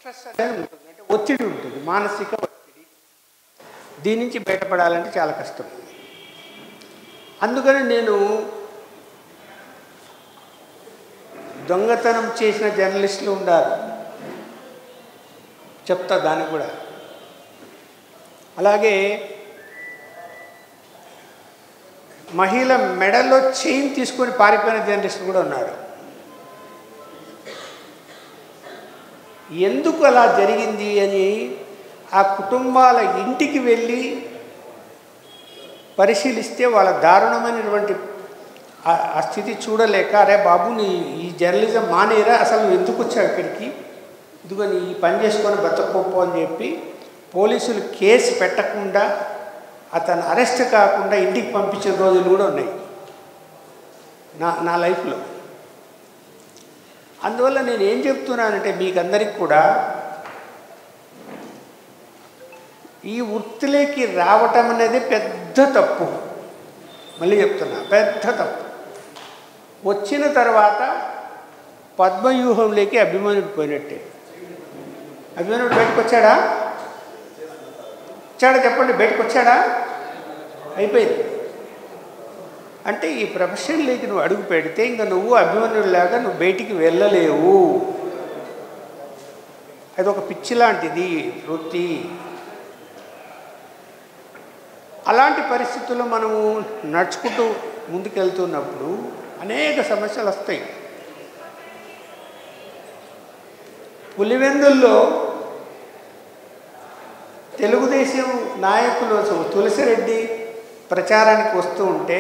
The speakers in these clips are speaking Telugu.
స్ట్రెస్ అనేది ఉంటుంది, అంటే ఒత్తిడి ఉంటుంది, మానసిక ఒత్తిడి. దీని నుంచి బయటపడాలంటే చాలా కష్టం. అందుకని నేను దొంగతనం చేసిన జర్నలిస్టులు ఉండాలి, చెప్తా దానికి కూడా. అలాగే మహిళ మెడలో చైన్ తీసుకొని పారిపోయిన జర్నలిస్టులు కూడా ఉన్నారు. ఎందుకు అలా జరిగింది అని ఆ కుటుంబాల ఇంటికి వెళ్ళి పరిశీలిస్తే వాళ్ళ దారుణమైనటువంటి ఆ స్థితి చూడలేక, అరే బాబు నీ ఈ జర్నలిజం మానేరా, అసలు నువ్వు ఎందుకు వచ్చావు ఇక్కడికి, ఇదిగో నీ ఈ పని చేసుకొని బతకపో అని చెప్పి పోలీసులు కేసు పెట్టకుండా అతను అరెస్ట్ కాకుండా ఇంటికి పంపించిన రోజులు కూడా ఉన్నాయి నా లైఫ్లో. అందువల్ల నేను ఏం చెప్తున్నానంటే మీకందరికి కూడా ఈ వృత్తిలోకి రావటం అనేది పెద్ద తప్పు. మళ్ళీ చెప్తున్నా, పెద్ద తప్పు. వచ్చిన తర్వాత పద్మవ్యూహంలోకి అభిమన్యుడు పోయినట్టే. అభిమన్యుడు బయటకు వచ్చాడా? చెప్పండి, బయటకు వచ్చాడా? అయిపోయింది. అంటే ఈ ప్రొఫెషన్లోకి నువ్వు అడుగు పెడితే ఇంకా నువ్వు అభిమన్యుడిలాగా నువ్వు బయటికి వెళ్ళలేవు. అది ఒక పిచ్చి లాంటిది వృత్తి. అలాంటి పరిస్థితుల్లో మనము నడుచుకుంటూ ముందుకెళ్తున్నప్పుడు అనేక సమస్యలు వస్తాయి. పులివెందుల్లో తెలుగుదేశం నాయకులు తులసిరెడ్డి ప్రచారానికి వస్తూ ఉంటే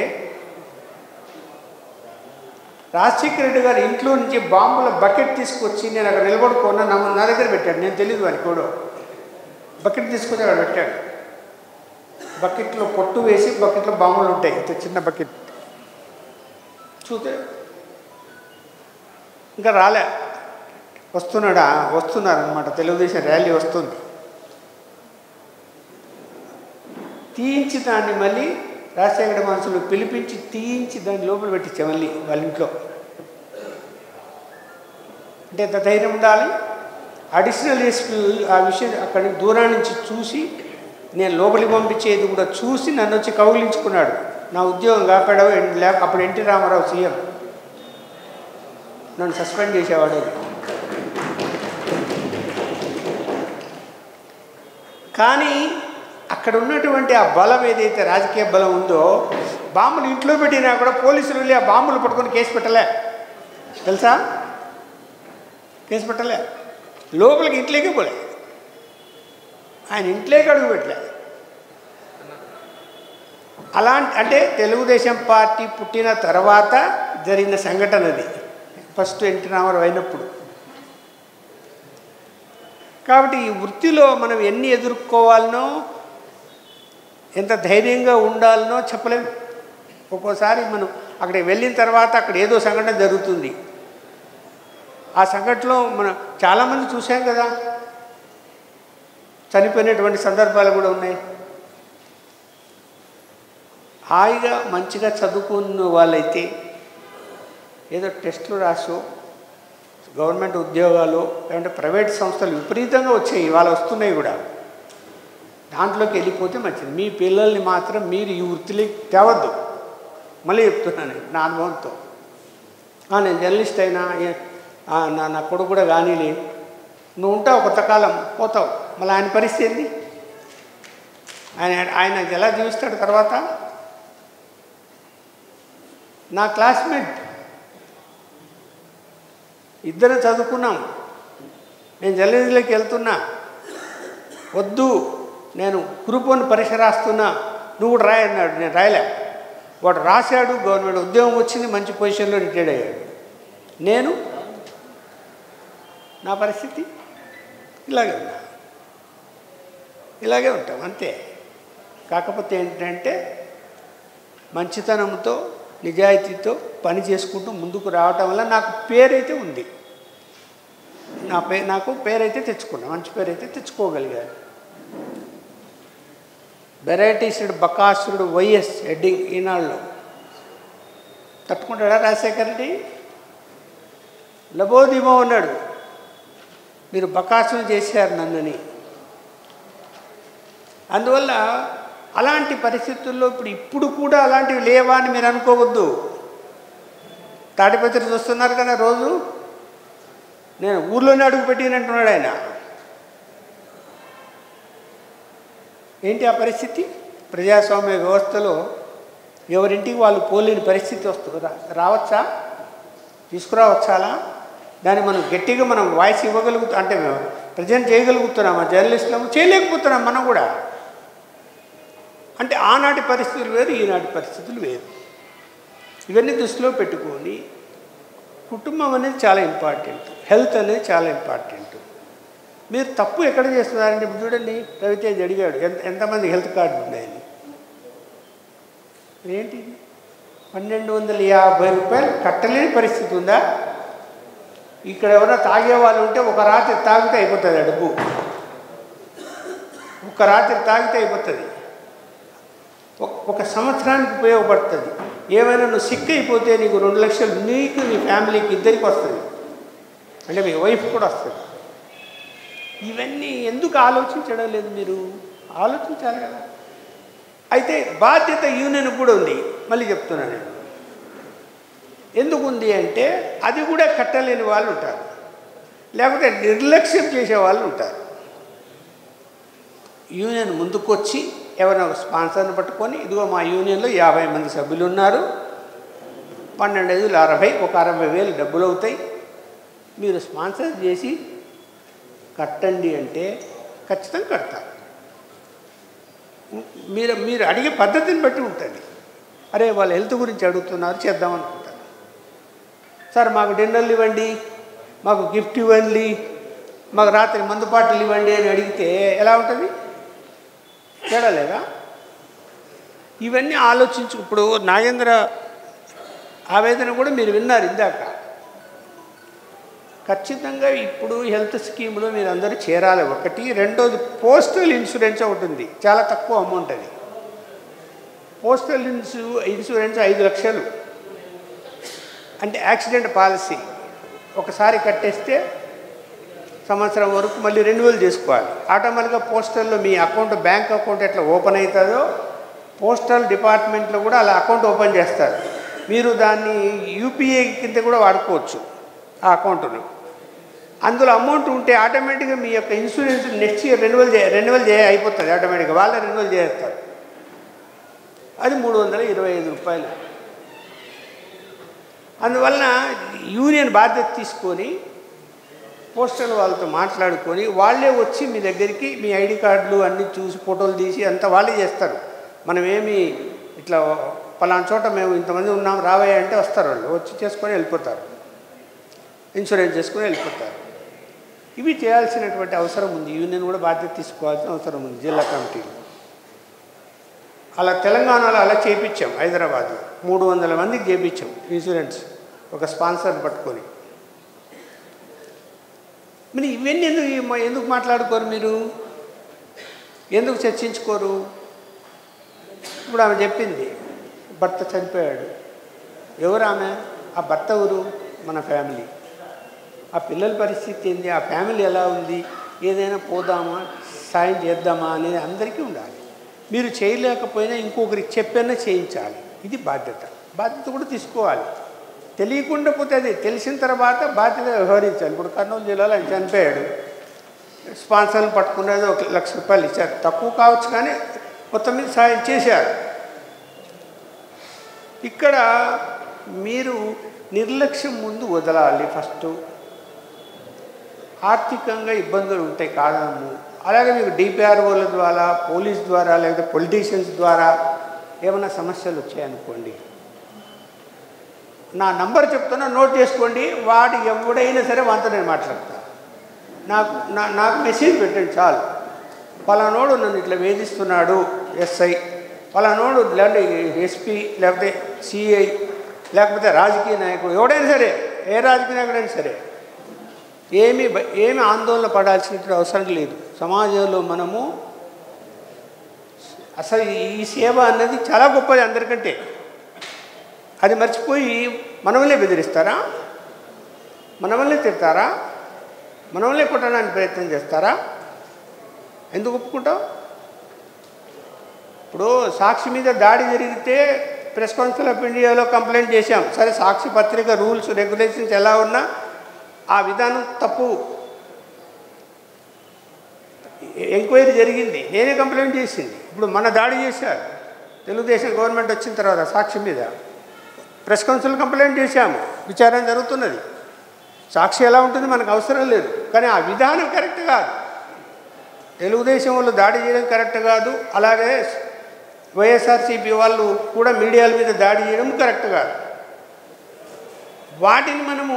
రాజశేఖర రెడ్డి గారు ఇంట్లో నుంచి బాంబుల బకెట్ తీసుకొచ్చి నేను అక్కడ నిలబడుకున్నా, నా దగ్గర పెట్టాడు. నేను తెలియదు వానికి కూడా. బకెట్ తీసుకొని అక్కడ పెట్టాడు. బకెట్లో పొట్టు వేసి బకెట్లో బాంబులు ఉంటాయి, ఇంత చిన్న బకెట్. చూస్తే ఇంకా రాలే, వస్తున్నారనమాట. తెలుగుదేశం ర్యాలీ వస్తుంది. తీయించి దాన్ని మళ్ళీ రాజశేఖర మనుషులు పిలిపించి తీయించి దాన్ని లోపల పెట్టించాం మళ్ళీ వాళ్ళ ఇంట్లో. అంటే ఎంత ధైర్యం ఉండాలి. అడిషనల్ ఎస్పీ ఆ విషయం అక్కడి దూరం నుంచి చూసి, నేను లోపలికి పంపించేది కూడా చూసి నన్ను వచ్చి కౌగిలించుకున్నాడు. నా ఉద్యోగం కాపాడవు. అప్పుడు ఎన్టీ రామారావు సీఎం, నన్ను సస్పెండ్ చేసేవాడు. కానీ అక్కడ ఉన్నటువంటి ఆ బలం ఏదైతే రాజకీయ బలం ఉందో, బాంబులు ఇంట్లో పెట్టినా కూడా పోలీసులు వెళ్ళి ఆ బాంబులు పట్టుకొని కేసు పెట్టలే, తెలుసా? కేసు పెట్టలే. లోపలికి ఇంట్లోకే పోలే, ఆయన ఇంట్లోకి అడుగు పెట్టలే. అంటే తెలుగుదేశం పార్టీ పుట్టిన తర్వాత జరిగిన సంఘటన అది. ఫస్ట్ ఎన్టీ రామారావు అయినప్పుడు. కాబట్టి ఈ వృత్తిలో మనం ఎన్ని ఎదుర్కోవాలనో, ఎంత ధైర్యంగా ఉండాలనో చెప్పలేము. ఒక్కోసారి మనం అక్కడికి వెళ్ళిన తర్వాత అక్కడ ఏదో సంఘటన జరుగుతుంది. ఆ సంఘటనలో మనం చాలామంది చూసాం కదా, చనిపోయినటువంటి సందర్భాలు కూడా ఉన్నాయి. హాయిగా మంచిగా చదువుకున్న వాళ్ళైతే ఏదో టెస్టులు రాసో, గవర్నమెంట్ ఉద్యోగాలు లేదంటే ప్రైవేట్ సంస్థలు విపరీతంగా వచ్చాయి, ఇవాళ వస్తున్నాయి కూడా, దాంట్లోకి వెళ్ళిపోతే మంచిది. మీ పిల్లల్ని మాత్రం మీరు ఈ వృత్తిలోకి తేవద్దు. మళ్ళీ చెప్తున్నాను నా అనుభవంతో. నేను జర్నలిస్ట్ అయినా నా కొడుకు కూడా కానీలే, నువ్వు ఉంటావు కొంతకాలం, పోతావు. మళ్ళీ ఆయన పరిస్థితి ఏంది? ఆయన ఎలా జీవిస్తాడు తర్వాత? నా క్లాస్మేట్ ఇద్దరు చదువుకున్నాం, నేను జర్నలిజంలోకి వెళ్తున్నా, వద్దు నేను గ్రూప్ 1 పరీక్ష రాస్తున్నా, నువ్వు కూడా రాయి అన్నాడు. నేను రాయలే. వాడు రాశాడు, గవర్నమెంట్ ఉద్యోగం వచ్చింది, మంచి పొజిషన్లో రిటైర్డ్ అయ్యాడు. నేను నా పరిస్థితి ఇలాగే ఉంటాం అంతే. కాకపోతే ఏంటంటే మంచితనంతో నిజాయితీతో పని చేసుకుంటూ ముందుకు రావటం వల్ల నాకు పేరైతే ఉంది. నాకు పేరైతే తెచ్చుకున్నా, మంచి పేరైతే తెచ్చుకోగలిగాను. వెరైటీసుడు బకాసురుడు వైఎస్ హెడ్డింగ్ ఈనాడులో తట్టుకుంటాడా రాజశేఖర రెడ్డి? లబోదిమో ఉన్నాడు. మీరు బకాసులు చేశారు నన్నని. అందువల్ల అలాంటి పరిస్థితుల్లో ఇప్పుడు కూడా అలాంటివి లేవా అని మీరు అనుకోవద్దు. తాడిపత్రి చూస్తున్నారు కదా, రోజు నేను ఊర్లోనే అడుగు పెట్టినంటున్నాడు ఆయన. ఏంటి ఆ పరిస్థితి? ప్రజాస్వామ్య వ్యవస్థలో ఎవరింటికి వాళ్ళు పోలేని పరిస్థితి వస్తుంది. రావచ్చా? తీసుకురావచ్చా? దాన్ని మనం గట్టిగా మనం వాయిస్ ఇవ్వగలుగుతాం, అంటే ప్రజెంట్ చేయగలుగుతున్నామా? జర్నలిస్టులము చేయలేకపోతున్నాం మనం కూడా. అంటే ఆనాటి పరిస్థితులు వేరు, ఈనాటి పరిస్థితులు వేరు. ఇవన్నీ దృష్టిలో పెట్టుకొని కుటుంబం అనేది చాలా ఇంపార్టెంట్, హెల్త్ అనేది చాలా ఇంపార్టెంట్. మీరు తప్పు ఎక్కడ చేస్తున్నారంటే, ఇప్పుడు చూడండి, రవితేజ్ అడిగాడు ఎంతమంది హెల్త్ కార్డు ఉన్నాయని. ఏంటి 1250 రూపాయలు కట్టలేని పరిస్థితి ఉందా? ఇక్కడ ఎవరైనా తాగే వాళ్ళు ఉంటే ఒక రాత్రి తాగితే అయిపోతుంది ఆ డబ్బు. ఒక రాత్రి తాగితే అయిపోతుంది, ఒక సంవత్సరానికి ఉపయోగపడుతుంది. ఏమైనా నువ్వు సిక్ అయిపోతే నీకు 2 లక్షలు నీకు, నీ ఫ్యామిలీకి ఇద్దరికి వస్తుంది, అంటే మీ వైఫ్ కూడా వస్తుంది. ఇవన్నీ ఎందుకు ఆలోచించడం లేదు? మీరు ఆలోచించాలి కదా. అయితే బాధ్యత యూనియన్ కూడా ఉంది. మళ్ళీ చెప్తున్నాను నేను, ఎందుకు ఉంది అంటే అది కూడా కట్టలేని వాళ్ళు ఉంటారు, లేకపోతే నిర్లక్ష్యం చేసే వాళ్ళు ఉంటారు. యూనియన్ ముందుకొచ్చి ఎవరైనా ఒక స్పాన్సర్ని పట్టుకొని, ఇదిగో మా యూనియన్లో 50 మంది సభ్యులు ఉన్నారు, 12 60 ఒక 60,000 డబ్బులు అవుతాయి, మీరు స్పాన్సర్ చేసి కట్టండి అంటే ఖచ్చితంగా కడతారు. మీరు అడిగే పద్ధతిని బట్టి ఉంటుంది. అరే వాళ్ళ హెల్త్ గురించి అడుగుతున్నారు, చేద్దామనుకుంటారు. సార్ మాకు డిన్నర్లు ఇవ్వండి, మాకు గిఫ్ట్ ఇవ్వండి, మాకు రాత్రి మందుపాటలు ఇవ్వండి అని అడిగితే ఎలా ఉంటుంది? తేడా లేదా? ఇవన్నీ ఆలోచించు. ఇప్పుడు నాగేంద్ర ఆవేదన కూడా మీరు విన్నారు ఇందాక. ఖచ్చితంగా ఇప్పుడు హెల్త్ స్కీమ్లో మీరు అందరూ చేరాలి. ఒకటి. రెండోది పోస్టల్ ఇన్సూరెన్స్ ఒకటి ఉంది, చాలా తక్కువ అమౌంట్ అది. పోస్టల్ ఇన్సూరెన్స్ 5 లక్షలు, అంటే యాక్సిడెంట్ పాలసీ. ఒకసారి కట్టేస్తే సంవత్సరం వరకు మళ్ళీ రెన్యువల్ చేసుకోవాలి. ఆటోమేటిక్గా పోస్టల్లో మీ అకౌంట్, బ్యాంక్ అకౌంట్ ఎట్లా ఓపెన్ అవుతుందో పోస్టల్ డిపార్ట్మెంట్లో కూడా అలా అకౌంట్ ఓపెన్ చేస్తారు. మీరు దాన్ని యూపీఐ కింద కూడా వాడుకోవచ్చు ఆ అకౌంట్ను. అందులో అమౌంట్ ఉంటే ఆటోమేటిక్గా మీ యొక్క ఇన్సూరెన్స్ నెక్స్ట్ ఇయర్ రెన్యువల్ అయిపోతుంది. ఆటోమేటిక్గా వాళ్ళే రెన్యువల్ చేస్తారు. అది 325 రూపాయలు. అందువలన యూనియన్ బాధ్యత తీసుకొని పోస్టల్ వాళ్ళతో మాట్లాడుకొని వాళ్ళే వచ్చి మీ దగ్గరికి మీ ఐడి కార్డులు అన్నీ చూసి ఫోటోలు తీసి అంతా వాళ్ళే చేస్తారు. మనమేమి ఇట్లా పలానా చోట మేము ఇంతమంది ఉన్నాం రావయ్య అంటే వస్తారు, వాళ్ళు వచ్చి చేసుకొని వెళ్ళిపోతారు, ఇన్సూరెన్స్ చేసుకొని వెళ్ళిపోతారు. ఇవి చేయాల్సినటువంటి అవసరం ఉంది. యూనియన్ కూడా బాధ్యత తీసుకోవాల్సిన అవసరం ఉంది, జిల్లా కమిటీలు. అలా తెలంగాణలో అలా చేయించాం. హైదరాబాద్ 300 మందికి చేయించాం ఇన్సూరెన్స్, ఒక స్పాన్సర్ని పట్టుకొని. మరి ఇవన్నీ ఎందుకు మాట్లాడుకోరు? మీరు ఎందుకు చర్చించుకోరు? ఇప్పుడు ఆమె చెప్పింది భర్త చనిపోయాడు. ఎవరు ఆమె? ఆ భర్త ఎవరు? మన ఫ్యామిలీ. ఆ పిల్లల పరిస్థితి ఏంది, ఆ ఫ్యామిలీ ఎలా ఉంది, ఏదైనా పోదామా, సాయం చేద్దామా అనేది అందరికీ ఉండాలి. మీరు చేయలేకపోయినా ఇంకొకరికి చెప్పైనా చేయించాలి. ఇది బాధ్యత. బాధ్యత కూడా తీసుకోవాలి. తెలియకుండా పోతే అది తెలిసిన తర్వాత బాధ్యత వ్యవహరించాలి. ఇప్పుడు కర్నూలు జిల్లాలో ఆయన చనిపోయాడు, స్పాన్సర్లు పట్టుకునేది 1 లక్ష రూపాయలు ఇచ్చారు. తక్కువ కావచ్చు కానీ మొత్తం మీద సాయం చేశారు. ఇక్కడ మీరు నిర్లక్ష్యం ముందు వదలాలి. ఫస్ట్ ఆర్థికంగా ఇబ్బందులు ఉంటాయి కాదము. అలాగే మీకు డిపిఆర్ఓల ద్వారా, పోలీస్ ద్వారా, లేకపోతే పొలిటీషియన్స్ ద్వారా ఏమైనా సమస్యలు వచ్చాయనుకోండి, నా నంబర్ చెప్తున్నా, నోట్ చేసుకోండి. వాడు ఎవడైనా సరే వాంతో నేను మాట్లాడతాను. నాకు మెసేజ్ పెట్టండి చాలు. పలానోడు నన్ను ఇట్లా వేధిస్తున్నాడు, ఎస్ఐ, పలానోడు లేదంటే ఎస్పీ, లేకపోతే సిఐ, లేకపోతే రాజకీయ నాయకుడు, ఎవడైనా సరే, ఏ రాజకీయ నాయకుడైనా సరే, ఏమి ఆందోళన పడాల్సినటువంటి అవసరం లేదు. సమాజంలో మనము అసలు ఈ సేవ అన్నది చాలా గొప్పది అందరికంటే. అది మర్చిపోయి మన వల్లే బెదిరిస్తారా, మన వల్లే తిడతారా? మనల్ని కొట్టడానికి ప్రయత్నం చేస్తారా? ఎందుకు ఒప్పుకుంటావు? ఇప్పుడు సాక్షి మీద దాడి జరిగితే ప్రెస్ కౌన్సిల్ ఆఫ్ ఇండియాలో కంప్లైంట్ చేశాం. సరే, సాక్షి పత్రిక రూల్స్ రెగ్యులేషన్స్ ఎలా ఉన్నా ఆ విధానం తప్పు. ఎంక్వైరీ జరిగింది, నేనే కంప్లైంట్ చేసింది. ఇప్పుడు మన దాడి చేశారు తెలుగుదేశం గవర్నమెంట్ వచ్చిన తర్వాత సాక్షి మీద. ప్రెస్ కౌన్సిల్ కంప్లైంట్ చేశాము, విచారణ జరుగుతున్నది. సాక్షి ఎలా ఉంటుంది మనకు అవసరం లేదు, కానీ ఆ విధానం కరెక్ట్ కాదు. తెలుగుదేశం వాళ్ళు దాడి చేయడం కరెక్ట్ కాదు, అలాగే వైఎస్ఆర్సీపీ వాళ్ళు కూడా మీడియాల మీద దాడి చేయడం కరెక్ట్ కాదు. వాటిని మనము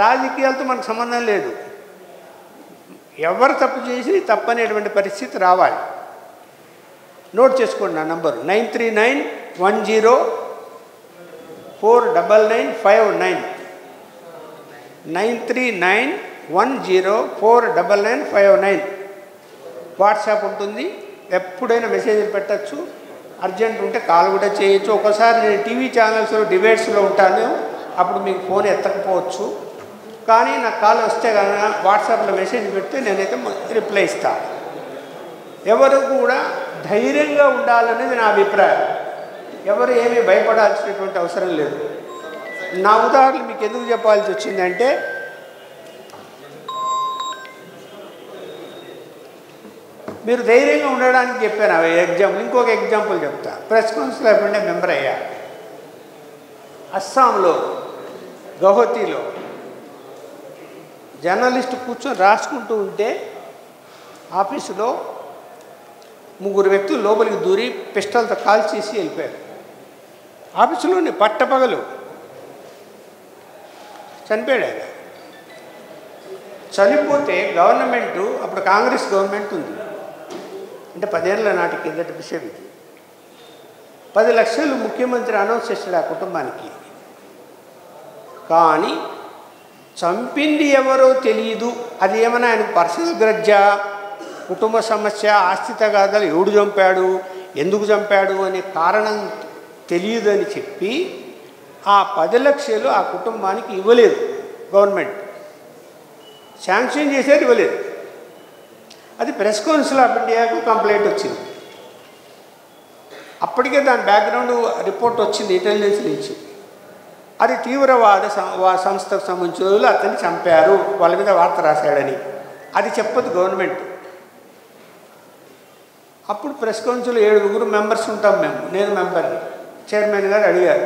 రాజకీయాలతో మనకు సంబంధం లేదు. ఎవరు తప్పు చేసి తప్పనేటువంటి పరిస్థితి రావాలి. నోట్ చేసుకోండి నా నంబరు 9391049959 9391049959. వాట్సాప్ ఉంటుంది, ఎప్పుడైనా మెసేజ్లు పెట్టచ్చు. అర్జెంట్ ఉంటే కాల్ కూడా చేయొచ్చు. ఒకసారి నేను టీవీ ఛానల్స్లో డిబేట్స్లో ఉంటాను, అప్పుడు మీకు ఫోన్ ఎత్తకపోవచ్చు. కానీ నాకు కాల్ వస్తే కనుక వాట్సాప్లో మెసేజ్ పెడితే నేనైతే రిప్లై ఇస్తాను. ఎవరు కూడా ధైర్యంగా ఉండాలనేది నా అభిప్రాయం. ఎవరు ఏమీ భయపడాల్సినటువంటి అవసరం లేదు. నా ఉదాహరణ మీకు ఎందుకు చెప్పాల్సి వచ్చిందంటే, మీరు ధైర్యంగా ఉండడానికి చెప్పాను. ఎగ్జాంపుల్, ఇంకొక ఎగ్జాంపుల్ చెప్తా. Press council of India member అయ్యా. అస్సాంలో గౌహతిలో జర్నలిస్ట్ కూర్చొని రాసుకుంటూ ఉంటే ఆఫీసులో 3 వ్యక్తులు లోపలికి దూరి పిస్టల్తో కాల్చేసి వెళ్ళిపోయారు. ఆఫీసులోనే పట్టపగలు చనిపోయాడు ఆయన. చనిపోతే గవర్నమెంటు, అప్పుడు కాంగ్రెస్ గవర్నమెంట్ ఉంది, అంటే 10 ఏళ్ల నాటి కిందటి విషయం ఇది. 10 లక్షలు ముఖ్యమంత్రి అనౌన్స్ చేశాడు ఆ కుటుంబానికి. కానీ చంపింది ఎవరో తెలియదు. అది ఏమైనా ఆయన పర్సనల్ గ్రజ్జా, కుటుంబ సమస్య, ఆస్తి తగాదాలు, ఎవడు చంపాడు, ఎందుకు చంపాడు అనే కారణం తెలియదని చెప్పి ఆ 10 లక్షలు ఆ కుటుంబానికి ఇవ్వలేదు. గవర్నమెంట్ శాంక్షన్ చేసేది ఇవ్వలేదు. అది ప్రెస్ కౌన్సిల్ ఆఫ్ ఇండియాకు కంప్లైంట్ వచ్చింది. అప్పటికే దాని బ్యాక్గ్రౌండ్ రిపోర్ట్ వచ్చింది ఇంటెలిజెన్స్ నుంచి. అది తీవ్రవాద సంస్థకు సంబంధించిన వాళ్ళు అతన్ని చంపారు, వాళ్ళ మీద వార్త రాశాడని. అది చెప్పదు గవర్నమెంట్. అప్పుడు ప్రెస్ కౌన్సిల్ 7 మెంబర్స్ ఉంటాం మేము, నేను మెంబర్ని. చైర్మన్ గారు అడిగారు,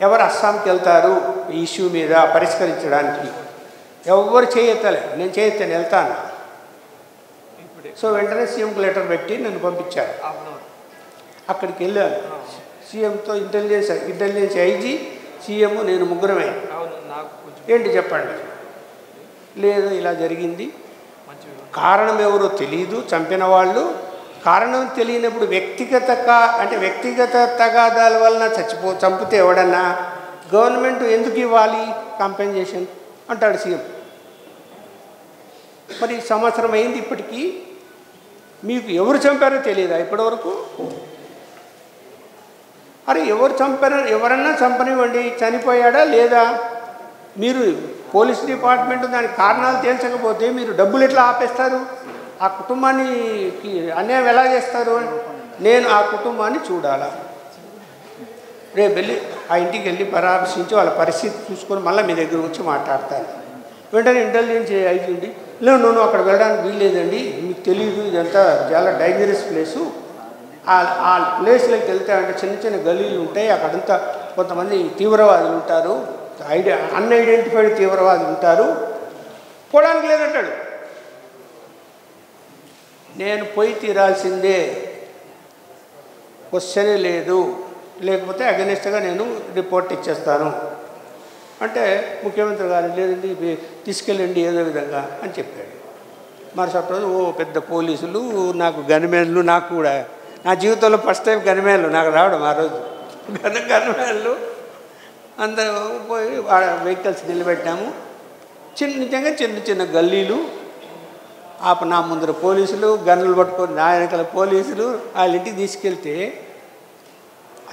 ఎవరు అస్సాంకి వెళ్తారు ఈ ఇష్యూ మీద పరిష్కరించడానికి? ఎవరు చేయెత్తలే. నేను చేయెత్తాను, వెళ్తాను. సో వెంటనే సీఎంకి లెటర్ పెట్టి నన్ను పంపించారు. అక్కడికి వెళ్ళాను. సీఎంతో ఇంటెలిజెన్స్ ఐజీ, సీఎం, నేను ముగ్గురమే. ఏంటి చెప్పండి. లేదు, ఇలా జరిగింది, కారణం ఎవరో తెలియదు, చంపిన వాళ్ళు. కారణం తెలియనప్పుడు వ్యక్తిగత తగాదాల వలన చంపితే ఎవడన్నా గవర్నమెంట్ ఎందుకు ఇవ్వాలి కాంపెన్సేషన్ అంటాడు సీఎం. మరి సంవత్సరం అయింది ఇప్పటికీ, మీకు ఎవరు చంపారో తెలియదా ఇప్పటివరకు? అరే ఎవరు చంపారో, ఎవరన్నా చంపనివ్వండి, చనిపోయాడా లేదా? మీరు పోలీస్ డిపార్ట్మెంట్ దానికి కారణాలు తేల్చకపోతే మీరు డబ్బులు ఎట్లా ఆపేస్తారు? ఆ కుటుంబానికి అన్యాయం ఎలా చేస్తారు? నేను ఆ కుటుంబాన్ని చూడాలా? రేపు వెళ్ళి ఆ ఇంటికి వెళ్ళి పరామర్శించి వాళ్ళ పరిస్థితి చూసుకొని మళ్ళీ మీ దగ్గర వచ్చి మాట్లాడతాను. వెంటనే ఇంటెలిజెన్స్ అవుతుంది, లేదు అక్కడ వెళ్ళడానికి వీల్లేదండి, మీకు తెలియదు, ఇదంతా చాలా డేంజరస్ ప్లేసు. ఆ ప్లేస్లోకి వెళ్తే అంటే చిన్న చిన్న గలీలు ఉంటాయి, అక్కడంతా కొంతమంది తీవ్రవాదులు ఉంటారు, అన్ఐడెంటిఫైడ్ తీవ్రవాదులు ఉంటారు, పోవడానికి లేదంటాడు. నేను పోయి తీరాల్సిందే, క్వశ్చనే లేదు, లేకపోతే అగెనిస్ట్గా నేను రిపోర్ట్ ఇచ్చేస్తాను అంటే ముఖ్యమంత్రి గారు లేదండి తీసుకెళ్ళండి ఏదో విధంగా అని చెప్పాడు. మరుసటి రోజు పెద్ద పోలీసులు, నాకు గన్మెన్లు, నాకు కూడా నా జీవితంలో ఫస్ట్ టైం గన్మెన్లు నాకు రావడం ఆ రోజు. గన్మెన్లు అందరూ పోయి వెహికల్స్ నిలబెట్టాము. నిజంగా చిన్న చిన్న గల్లీలు. నా ముందర పోలీసులు గన్నులు పట్టుకొని, నా వెనకాల పోలీసులు. వాళ్ళ ఇంటికి తీసుకెళ్తే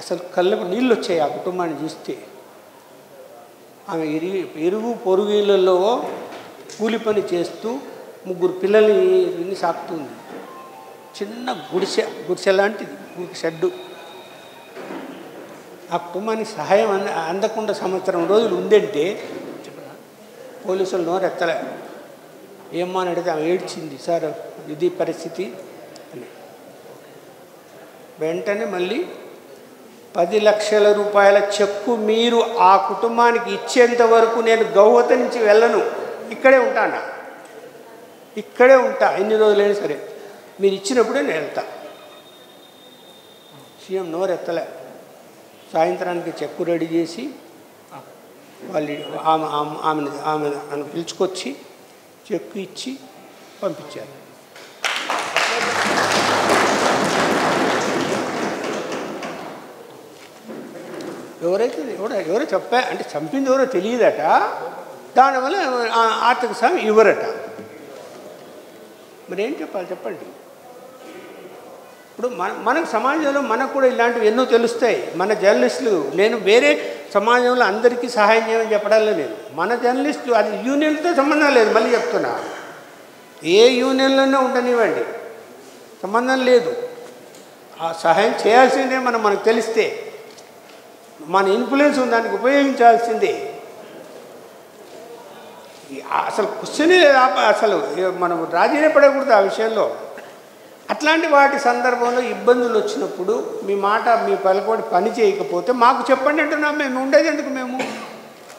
అసలు కళ్ళకు నీళ్ళు వచ్చాయి ఆ కుటుంబాన్ని చూస్తే. ఆమె ఇరుగు పొరుగు ఇళ్ళల్లో కూలి పని చేస్తూ ముగ్గురు పిల్లల్ని సాకుతుంది. చిన్న గుడిసె లాంటిది, షెడ్డు. ఆ కుటుంబానికి సహాయం అందకుండా సంవత్సరం రోజులు ఉందంటే పోలీసులు నోరెత్తలే. ఏమ్మా అని అడిగితే ఆమె ఏడ్చింది, సార్ ఇది పరిస్థితి అని. వెంటనే మళ్ళీ 10 లక్షల రూపాయల చెక్కు మీరు ఆ కుటుంబానికి ఇచ్చేంత వరకు నేను గౌహత నుంచి వెళ్ళను, ఇక్కడే ఉంటాను, ఇక్కడే ఉంటా, ఎన్ని రోజులైనా సరే మీరు ఇచ్చినప్పుడే నేను వెళ్తా. సీఎం నోరెత్తలే. సాయంత్రానికి చెక్కు రెడీ చేసి వాళ్ళు ఆమెను పిలుచుకొచ్చి చెక్కు ఇచ్చి పంపించారు. ఎవరో చెప్పా అంటే చంపింది ఎవరో తెలియదట, దానివల్ల ఆర్థిక సాయం ఇవ్వరట. మరి ఏం చెప్పాలి చెప్పండి. ఇప్పుడు మనకు సమాజంలో మనకు కూడా ఇలాంటివి ఎన్నో తెలుస్తాయి. మన జర్నలిస్టులు, నేను వేరే సమాజంలో అందరికీ సహాయం చేయమని చెప్పడాల్లో లేదు, మన జర్నలిస్టులు అది యూనియన్తో సంబంధం లేదు. మళ్ళీ చెప్తున్నా, ఏ యూనియన్లోనే ఉండనివ్వండి, సంబంధం లేదు. ఆ సహాయం చేయాల్సిందే. మనకు తెలిస్తే మన ఇన్ఫ్లుయెన్స్ దానికి ఉపయోగించాల్సిందే. అసలు క్వశ్చనే లేదు, అసలు మనం రాజీనే పడకూడదు ఆ విషయంలో. అట్లాంటి వాటి సందర్భంలో ఇబ్బందులు వచ్చినప్పుడు మీ మాట మీ పలుకోటి పని చేయకపోతే మాకు చెప్పండి అంటున్నాం. మేము ఉండేది ఎందుకు? మేము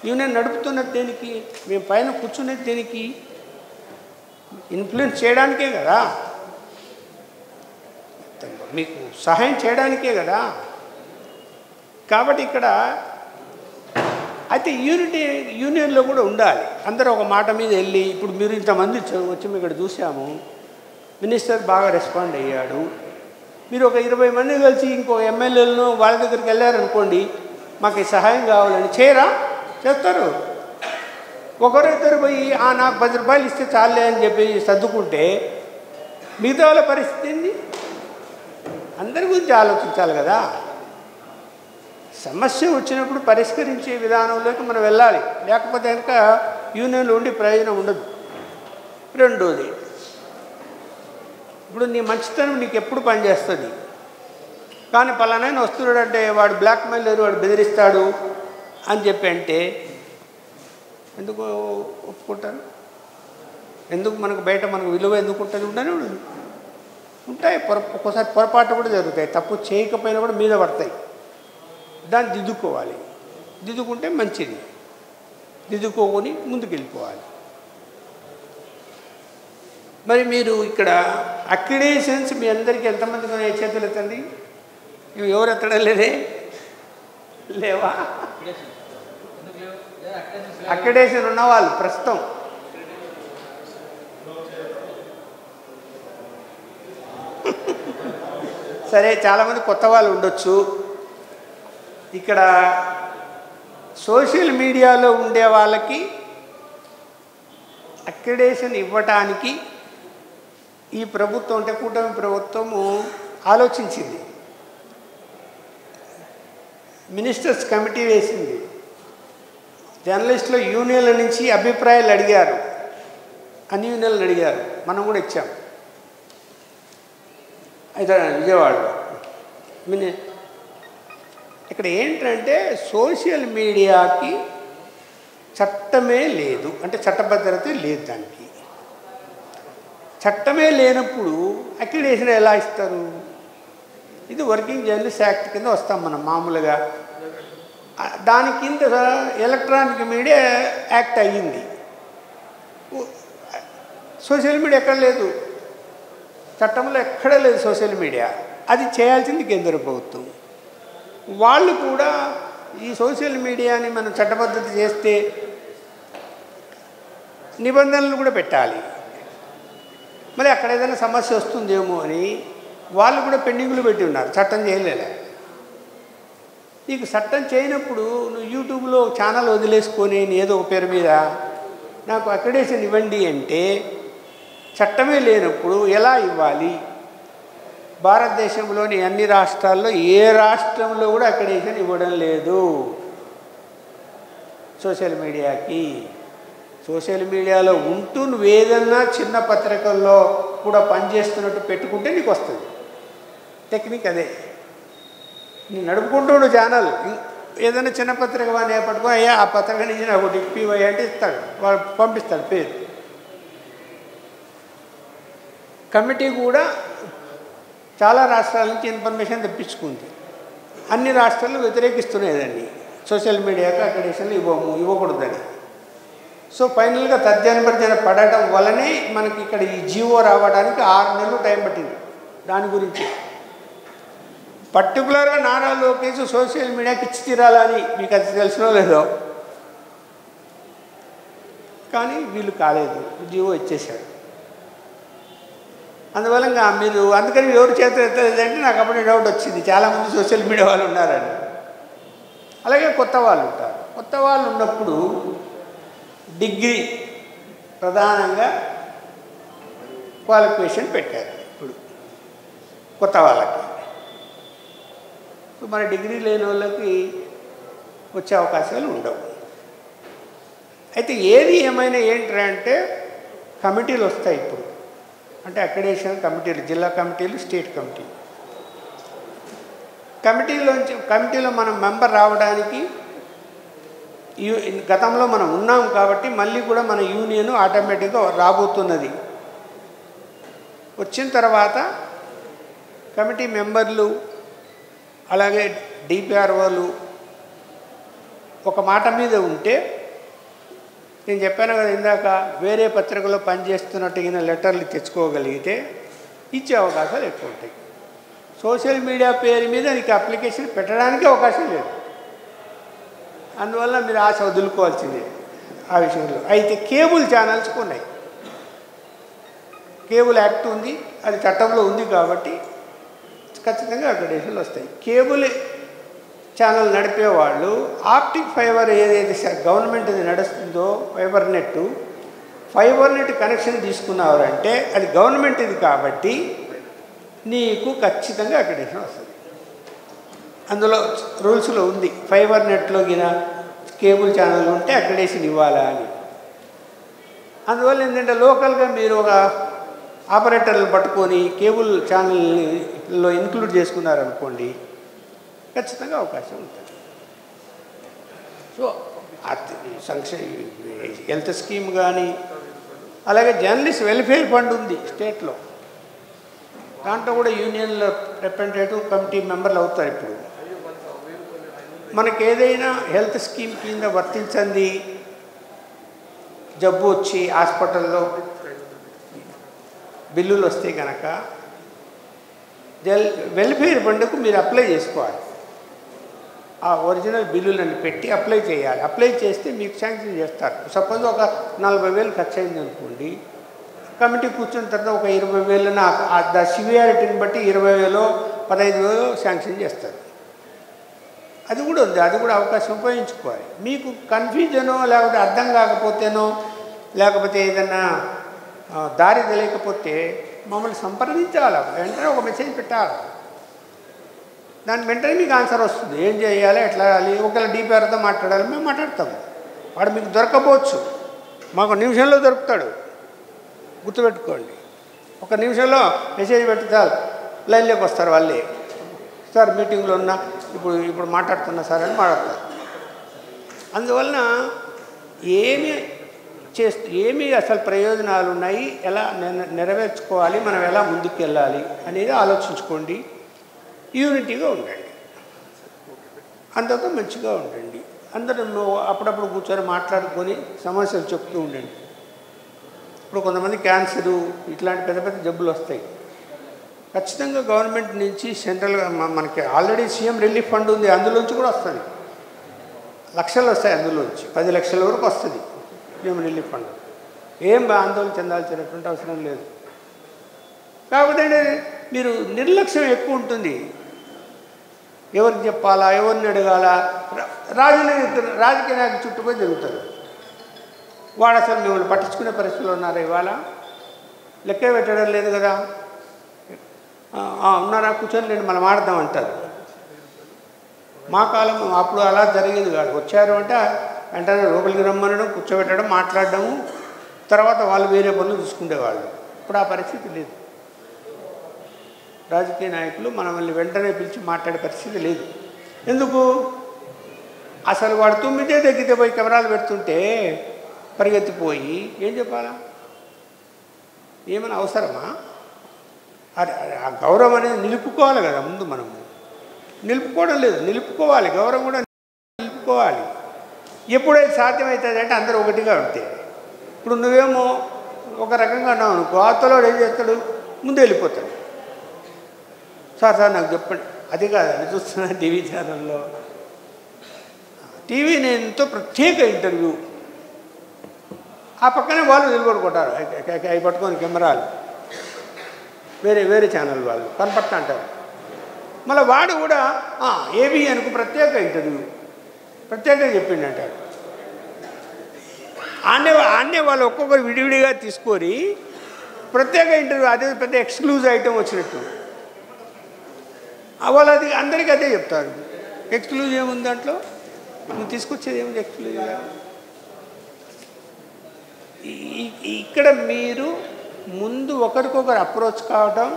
యూనియన్ నడుపుతున్నది దేనికి? మేము పైన కూర్చునేది దేనికి? ఇన్ఫ్లుయెన్స్ చేయడానికే కదా, మీకు సహాయం చేయడానికే కదా. కాబట్టి ఇక్కడ అయితే యూనియన్లో కూడా ఉండాలి. అందరూ ఒక మాట మీద వెళ్ళి, ఇప్పుడు మీరు ఇంతమంది వచ్చి మేము ఇక్కడ చూసాము, మినిస్టర్ బాగా రెస్పాండ్ అయ్యాడు, మీరు ఒక 20 మంది కలిసి ఇంకో ఎమ్మెల్యేలను వాళ్ళ దగ్గరికి వెళ్ళారనుకోండి, మాకు ఈ సహాయం కావాలని చేయరా? చేస్తారు. ఒకరిద్దరు పోయి నాకు 10 రూపాయలు ఇస్తే చాలే అని చెప్పి సర్దుకుంటే మిగతా వాళ్ళ పరిస్థితి ఏంది? అందరి గురించి ఆలోచించాలి కదా. సమస్య వచ్చినప్పుడు పరిష్కరించే విధానంలోకి మనం వెళ్ళాలి, లేకపోతే కనుక యూనియన్లో ఉండి ప్రయోజనం ఉండదు. రెండోది, ఇప్పుడు నీ మంచితనం నీకు ఎప్పుడు పనిచేస్తుంది, కానీ పలానా వస్తున్నాడు అంటే వాడు బ్లాక్మెయిలర్, వాడు బెదిరిస్తాడు అని చెప్పి అంటే ఎందుకు ఒప్పుకుంటారు? ఎందుకు మనకు బయట మనకు విలువ ఎందుకు ఉంటుంది? ఉండనే ఉండదు. ఉంటాయి, ఒక్కోసారి పొరపాటు కూడా జరుగుతాయి, తప్పు చేయకపోయినా కూడా మీద పడతాయి. దాన్ని దిద్దుకోవాలి, దిద్దుకుంటే మంచిది, దిద్దుకోని ముందుకు వెళ్ళిపోవాలి. మరి మీరు ఇక్కడ అక్రిడేషన్స్ మీ అందరికీ ఎంతమందికి ఉన్నాయి? చేతులు ఎత్తండి. ఇవి ఎవరు ఎత్తడం లేదే? లేవా? అక్రిడేషన్ ఉన్నవాళ్ళు ప్రస్తుతం సరే, చాలామంది కొత్త వాళ్ళు ఉండొచ్చు. ఇక్కడ సోషల్ మీడియాలో ఉండే వాళ్ళకి అక్రిడేషన్ ఇవ్వటానికి ఈ ప్రభుత్వం అంటే కూటమి ప్రభుత్వము ఆలోచించింది. మినిస్టర్స్ కమిటీ వేసింది. జర్నలిస్టుల యూనియన్ల నుంచి అభిప్రాయాలు అడిగారు, అన్ని యూనియన్లు అడిగారు, మనం కూడా ఇచ్చాం. అయితే విజయవాడలో ఇక్కడ ఏంటంటే సోషల్ మీడియాకి చట్టమే లేదు, అంటే చట్టభద్రత లేదు. దానికి చట్టమే లేనప్పుడు అక్రిడేషన్ ఎలా ఇస్తారు? ఇది వర్కింగ్ జర్నలిస్ట్ యాక్ట్ కింద వస్తాం మనం మామూలుగా. దాని కింద ఎలక్ట్రానిక్ మీడియా యాక్ట్ అయ్యింది. సోషల్ మీడియా ఎక్కడ లేదు, చట్టంలో ఎక్కడ లేదు సోషల్ మీడియా. అది చేయాల్సింది కేంద్ర ప్రభుత్వం. వాళ్ళు కూడా ఈ సోషల్ మీడియాని మనం చట్టబద్ధత చేస్తే నిబంధనలు కూడా పెట్టాలి. మరి అక్కడ ఏదైనా సమస్య వస్తుందేమో అని వాళ్ళు కూడా పెండింగ్లు పెట్టి ఉన్నారు, చట్టం చేయలేలే. నీకు చట్టం చేయనప్పుడు నువ్వు యూట్యూబ్లో ఛానల్ వదిలేసుకొని ఏదో ఒక పేరు మీద నాకు అక్రిడేషన్ ఇవ్వండి అంటే చట్టమే లేనప్పుడు ఎలా ఇవ్వాలి? భారతదేశంలోని అన్ని రాష్ట్రాల్లో ఏ రాష్ట్రంలో కూడా అక్రిడేషన్ ఇవ్వడం లేదు సోషల్ మీడియాకి. సోషల్ మీడియాలో ఉంటూ నువ్వేదన్నా చిన్న పత్రికల్లో కూడా పనిచేస్తున్నట్టు పెట్టుకుంటే నీకు వస్తుంది. టెక్నిక్ అదే. నేను నడుపుకుంటూ ఛానల్ ఏదైనా చిన్న పత్రిక వాడిని పట్టుకో, అయ్యా ఆ పత్రిక నుంచి నాకు ఒకటి ఇప్పివయ్యా అంటే ఇస్తాడు, వాడు పంపిస్తాడు పేరు. కమిటీ కూడా చాలా రాష్ట్రాల నుంచి ఇన్ఫర్మేషన్ తెప్పించుకుంది. అన్ని రాష్ట్రాలు వ్యతిరేకిస్తున్నాయి దాన్ని, సోషల్ మీడియాకు అక్రిడిటేషన్లు ఇవ్వకూడదని. సో ఫైనల్గా తర్జన పడటం వల్లనే మనకి ఇక్కడ ఈ జీవో రావడానికి 6 నెలలు టైం పట్టింది. దాని గురించి పర్టికులర్గా నారా లోకేష్ సోషల్ మీడియాకి ఇచ్చి తీరాలని మీకు అది తెలిసినో లేదో, కానీ వీళ్ళు కాలేదు, జీవో ఇచ్చేశాడు. అందువల్ల మీరు అందుకని ఎవరు చేతులు ఎత్తలేదంటే నాకు అప్పుడే డౌట్ వచ్చింది, చాలామంది సోషల్ మీడియా వాళ్ళు ఉన్నారని. అలాగే కొత్త వాళ్ళు ఉంటారు. కొత్త వాళ్ళు ఉన్నప్పుడు డిగ్రీ ప్రధానంగా క్వాలిఫికేషన్ పెట్టారు ఇప్పుడు కొత్త వాళ్ళకి. సో మరి డిగ్రీ లేని వాళ్ళకి వచ్చే అవకాశాలు ఉండవు. అయితే ఏది ఏమైనా ఏంటంటే కమిటీలు వస్తాయి ఇప్పుడు, అంటే అక్రిడిటేషన్ కమిటీలు, జిల్లా కమిటీలు, స్టేట్ కమిటీ. కమిటీలో మనం మెంబర్ రావడానికి గతంలో మనం ఉన్నాం కాబట్టి మళ్ళీ కూడా మన యూనియన్ ఆటోమేటిక్గా రాబోతున్నది. వచ్చిన తర్వాత కమిటీ మెంబర్లు అలాగే డిపిఆర్ఓలు ఒక మాట మీద ఉంటే, నేను చెప్పాను కదా ఇందాక, వేరే పత్రికలో పనిచేస్తున్నట్టుగా లెటర్లు తెచ్చుకోగలిగితే ఇచ్చే అవకాశాలు ఎక్కువ ఉంటాయి. సోషల్ మీడియా పేరు మీద నీకు అప్లికేషన్ పెట్టడానికి అవకాశం లేదు. అందువల్ల మీరు ఆశ వదులుకోవాల్సిందే ఆ విషయంలో. అయితే కేబుల్ ఛానల్స్కి ఉన్నాయి, కేబుల్ యాక్ట్ ఉంది, అది చట్టంలో ఉంది కాబట్టి ఖచ్చితంగా అక్రిడిటేషన్లు వస్తాయి. కేబుల్ ఛానల్ నడిపేవాళ్ళు ఆప్టిక్ ఫైబర్ ఏదైతే గవర్నమెంట్ అది నడుస్తుందో ఫైబర్ నెట్ కనెక్షన్ తీసుకున్నారంటే అది గవర్నమెంట్ ఇది కాబట్టి నీకు ఖచ్చితంగా అక్రిడిటేషన్ వస్తుంది. అందులో రూల్స్లో ఉంది, ఫైబర్ నెట్లో గిన కేబుల్ ఛానల్ ఉంటే అక్రిడిటేషన్ ఇవ్వాలా అని. అందువల్ల ఏంటంటే లోకల్గా మీరు ఒక ఆపరేటర్లు పట్టుకొని కేబుల్ ఛానల్లో ఇంక్లూడ్ చేసుకున్నారనుకోండి, ఖచ్చితంగా అవకాశం ఉంటుంది. సో హెల్త్ స్కీమ్ కానీ, అలాగే జర్నలిస్ట్ వెల్ఫేర్ ఫండ్ ఉంది స్టేట్లో, దాంట్లో కూడా యూనియన్లో రిప్రజెంటేటివ్ కమిటీ మెంబర్లు అవుతారు. ఇప్పుడు మనకి ఏదైనా హెల్త్ స్కీమ్ కింద వర్తించండి, జబ్బు వచ్చి హాస్పిటల్లో బిల్లులు వస్తే కనుక వెల్ఫేర్ ఫండ్కు మీరు అప్లై చేసుకోవాలి. ఆ ఒరిజినల్ బిల్లులను పెట్టి అప్లై చేయాలి. అప్లై చేస్తే మీకు శాంక్షన్ చేస్తారు. సపోజ్ ఒక 40,000 ఖర్చు అయింది అనుకోండి, కమిటీ కూర్చున్న తర్వాత ఒక 20,000 సివియారిటీని బట్టి 20,000 15,000 శాంక్షన్ చేస్తారు. అది కూడా ఉంది, అది కూడా అవకాశం ఉపయోగించుకోవాలి. మీకు కన్ఫ్యూజనో లేకపోతే అర్థం కాకపోతేనో లేకపోతే ఏదైనా దారి తెలియకపోతే మమ్మల్ని సంప్రదించాలి, వెంటనే ఒక మెసేజ్ పెట్టాలి, దాని వెంటనే మీకు ఆన్సర్ వస్తుంది. ఏం చేయాలి, ఎట్లా చేయాలి, ఒకవేళ డిపిఆర్తో మాట్లాడాలి, మేము మాట్లాడతాము. వాడు మీకు దొరకపోవచ్చు, మాకు నిమిషంలో దొరుకుతాడు, గుర్తుపెట్టుకోండి. ఒక నిమిషంలో మెసేజ్ పెట్టి చాలు, లైన్లోకి వస్తారు వాళ్ళే. సార్ మీటింగ్లో ఉన్నా, ఇప్పుడు మాట్లాడుతున్నా సార్ అని మాట్లాడతారు. అందువలన ఏమి అసలు ప్రయోజనాలు ఉన్నాయి, ఎలా నెరవేర్చుకోవాలి, మనం ఎలా ముందుకు వెళ్ళాలి అనేది ఆలోచించుకోండి. యూనిటీగా ఉండండి, అందరితో మంచిగా ఉండండి. అందరూ అప్పుడప్పుడు కూర్చొని మాట్లాడుకొని సమస్యలు చెప్తూ ఉండండి. ఇప్పుడు కొంతమంది క్యాన్సరు ఇట్లాంటి పెద్ద పెద్ద జబ్బులు వస్తాయి. ఖచ్చితంగా గవర్నమెంట్ నుంచి సెంట్రల్గా మనకి ఆల్రెడీ సీఎం రిలీఫ్ ఫండ్ ఉంది, అందులోంచి కూడా వస్తుంది. లక్షలు వస్తాయి, అందులోంచి 10 లక్షల వరకు వస్తుంది సీఎం రిలీఫ్ ఫండ్. ఏం ఆందోళన చెందాల్సినటువంటి అవసరం లేదు. కాకపోతే మీరు నిర్లక్ష్యం ఎక్కువ ఉంటుంది. ఎవరికి చెప్పాలా, ఎవరిని అడగాలా, రాజకీయ నాయకులు చుట్టుపోయి జరుగుతారు. వాడు అసలు మిమ్మల్ని పట్టించుకునే పరిస్థితులు ఉన్నారా? ఇవాళ లెక్క పెట్టడం లేదు కదా, ఉన్నారా, కూర్చొని నేను మనం ఆడదాం అంటారు. మా కాలం అప్పుడు అలా జరిగేది కాదు. వచ్చారు అంటే వెంటనే లోపలికి రమ్మనడం, కూర్చోబెట్టడం, మాట్లాడడము, తర్వాత వాళ్ళు వేరే పనులు చూసుకునేవాళ్ళు. ఇప్పుడు ఆ పరిస్థితి లేదు. రాజకీయ నాయకులు మనల్ని వెంటనే పిలిచి మాట్లాడే పరిస్థితి లేదు. ఎందుకు? అసలు వాడు 9 తగ్గితే పోయి కెమెరాలు పెడుతుంటే పరిగెత్తిపోయి ఏం చెప్పాలా? ఏమైనా అవసరమా? ఆ గౌరవం అనేది నిలుపుకోవాలి కదా. ముందు మనము నిలుపుకోవడం లేదు, నిలుపుకోవాలి. గౌరవం కూడా నిలుపుకోవాలి. ఎప్పుడైతే సాధ్యమవుతుంది అంటే అందరూ ఒకటిగా ఉంటే. ఇప్పుడు నువ్వేమో ఒక రకంగా ఉన్నావు అనుకో, అవతల ఏం చేస్తాడు? ముందు వెళ్ళిపోతాడు. సార్ నాకు చెప్పండి. అది కాదని చూస్తున్నా టీవీ ఛానల్లో. టీవీ నేనుతో ప్రత్యేక ఇంటర్వ్యూ, ఆ పక్కనే వాళ్ళు నిలబడుకుంటారు, అవి పట్టుకొని కెమెరాలు, వేరే ఛానల్ వాళ్ళు కనపడతా అంటారు. మళ్ళీ వాడు కూడా ఏబీ అనుకు ప్రత్యేక ఇంటర్వ్యూ ప్రత్యేకంగా చెప్పిండు అంటాడు. ఆన్నే వాళ్ళు ఒక్కొక్కరు విడివిడిగా తీసుకొని ప్రత్యేక ఇంటర్వ్యూ, అదే పెద్ద ఎక్స్క్లూజివ్ ఐటమ్ వచ్చినట్టు వాళ్ళు అది అందరికీ అదే చెప్తారు. ఎక్స్క్లూజివ్ ఏముంది దాంట్లో? నువ్వు తీసుకొచ్చేది ఏముంది ఎక్స్క్లూజివ్గా? ఇక్కడ మీరు ముందు ఒకరికొకరు అప్రోచ్ కావటం,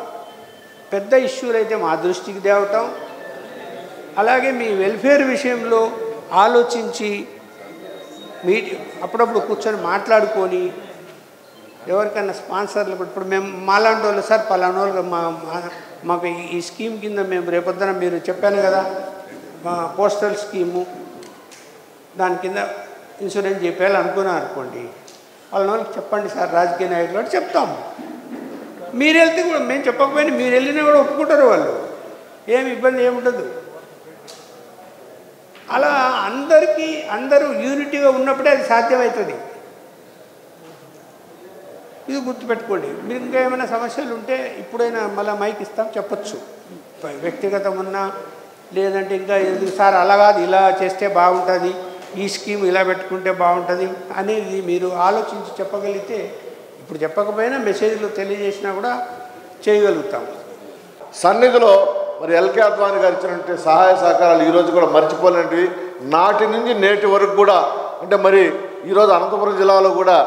పెద్ద ఇష్యూలు అయితే మా దృష్టికి తేవటం, అలాగే మీ వెల్ఫేర్ విషయంలో ఆలోచించి అప్పుడప్పుడు కూర్చొని మాట్లాడుకొని ఎవరికైనా స్పాన్సర్లు ఇప్పుడు మేము మాలాంటి వాళ్ళు సార్ పలానా వాళ్ళు మాకు ఈ స్కీమ్ కింద మేము రేపొద్దున మీరు చెప్పాను కదా పోస్టల్ స్కీము దాని కింద ఇన్సూరెన్స్ చెప్పేయాలి అనుకున్నాను అనుకోండి, వాళ్ళకి చెప్పండి సార్ రాజకీయ నాయకులు అంటే చెప్తాము. మీరు వెళ్తే కూడా మేము చెప్పకపోయినా మీరు వెళ్ళినా కూడా ఒప్పుకుంటారు వాళ్ళు, ఏమి ఇబ్బంది ఏముండదు. అలా అందరూ యూనిటీగా ఉన్నప్పుడే అది సాధ్యమవుతుంది. ఇది గుర్తుపెట్టుకోండి. మీరు ఇంకా ఏమైనా సమస్యలు ఉంటే ఇప్పుడైనా మళ్ళీ మైక్ ఇస్తాం, చెప్పచ్చు. వ్యక్తిగతం ఉన్నా లేదంటే ఇంకా ఎందుకు సార్ అలా కాదు ఇలా చేస్తే బాగుంటుంది, ఈ స్కీమ్ ఇలా పెట్టుకుంటే బాగుంటుంది అనేది మీరు ఆలోచించి చెప్పగలిగితే, ఇప్పుడు చెప్పకపోయినా మెసేజ్లో తెలియజేసినా కూడా చేయగలుగుతాం. సన్నిధిలో మరి ఎల్కే అద్వానీ గారు ఇచ్చినటువంటి సహాయ సహకారాలు ఈరోజు కూడా మర్చిపోలేనివి. నాటి నుంచి నేటి వరకు కూడా అంటే మరి ఈరోజు అనంతపురం జిల్లాలో కూడా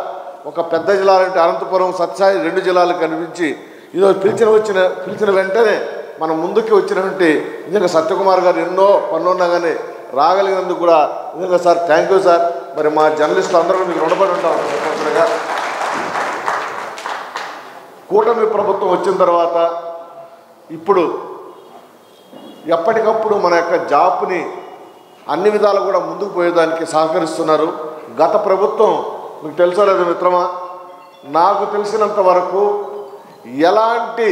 ఒక పెద్ద జిల్లాలంటే అనంతపురం, సత్యసాయి 2 జిల్లాలు కనిపించి ఈరోజు పిలిచిన వెంటనే మనం ముందుకు వచ్చినటువంటి నిజంగా సత్యకుమార్ గారు ఎన్నో పనులున్నా కానీ రాగలిగినందుకు కూడా నిజంగా సార్ థ్యాంక్ యూ సార్. మరి మా జర్నలిస్టులు అందరూ మీకు రుణపడి ఉంటాం. కూటమి ప్రభుత్వం వచ్చిన తర్వాత ఇప్పుడు ఎప్పటికప్పుడు మన యొక్క జాబ్ని అన్ని విధాలు కూడా ముందుకు పోయేదానికి సహకరిస్తున్నారు. గత ప్రభుత్వం మీకు తెలుసో లేదు మిత్రమా, నాకు తెలిసినంత వరకు ఎలాంటి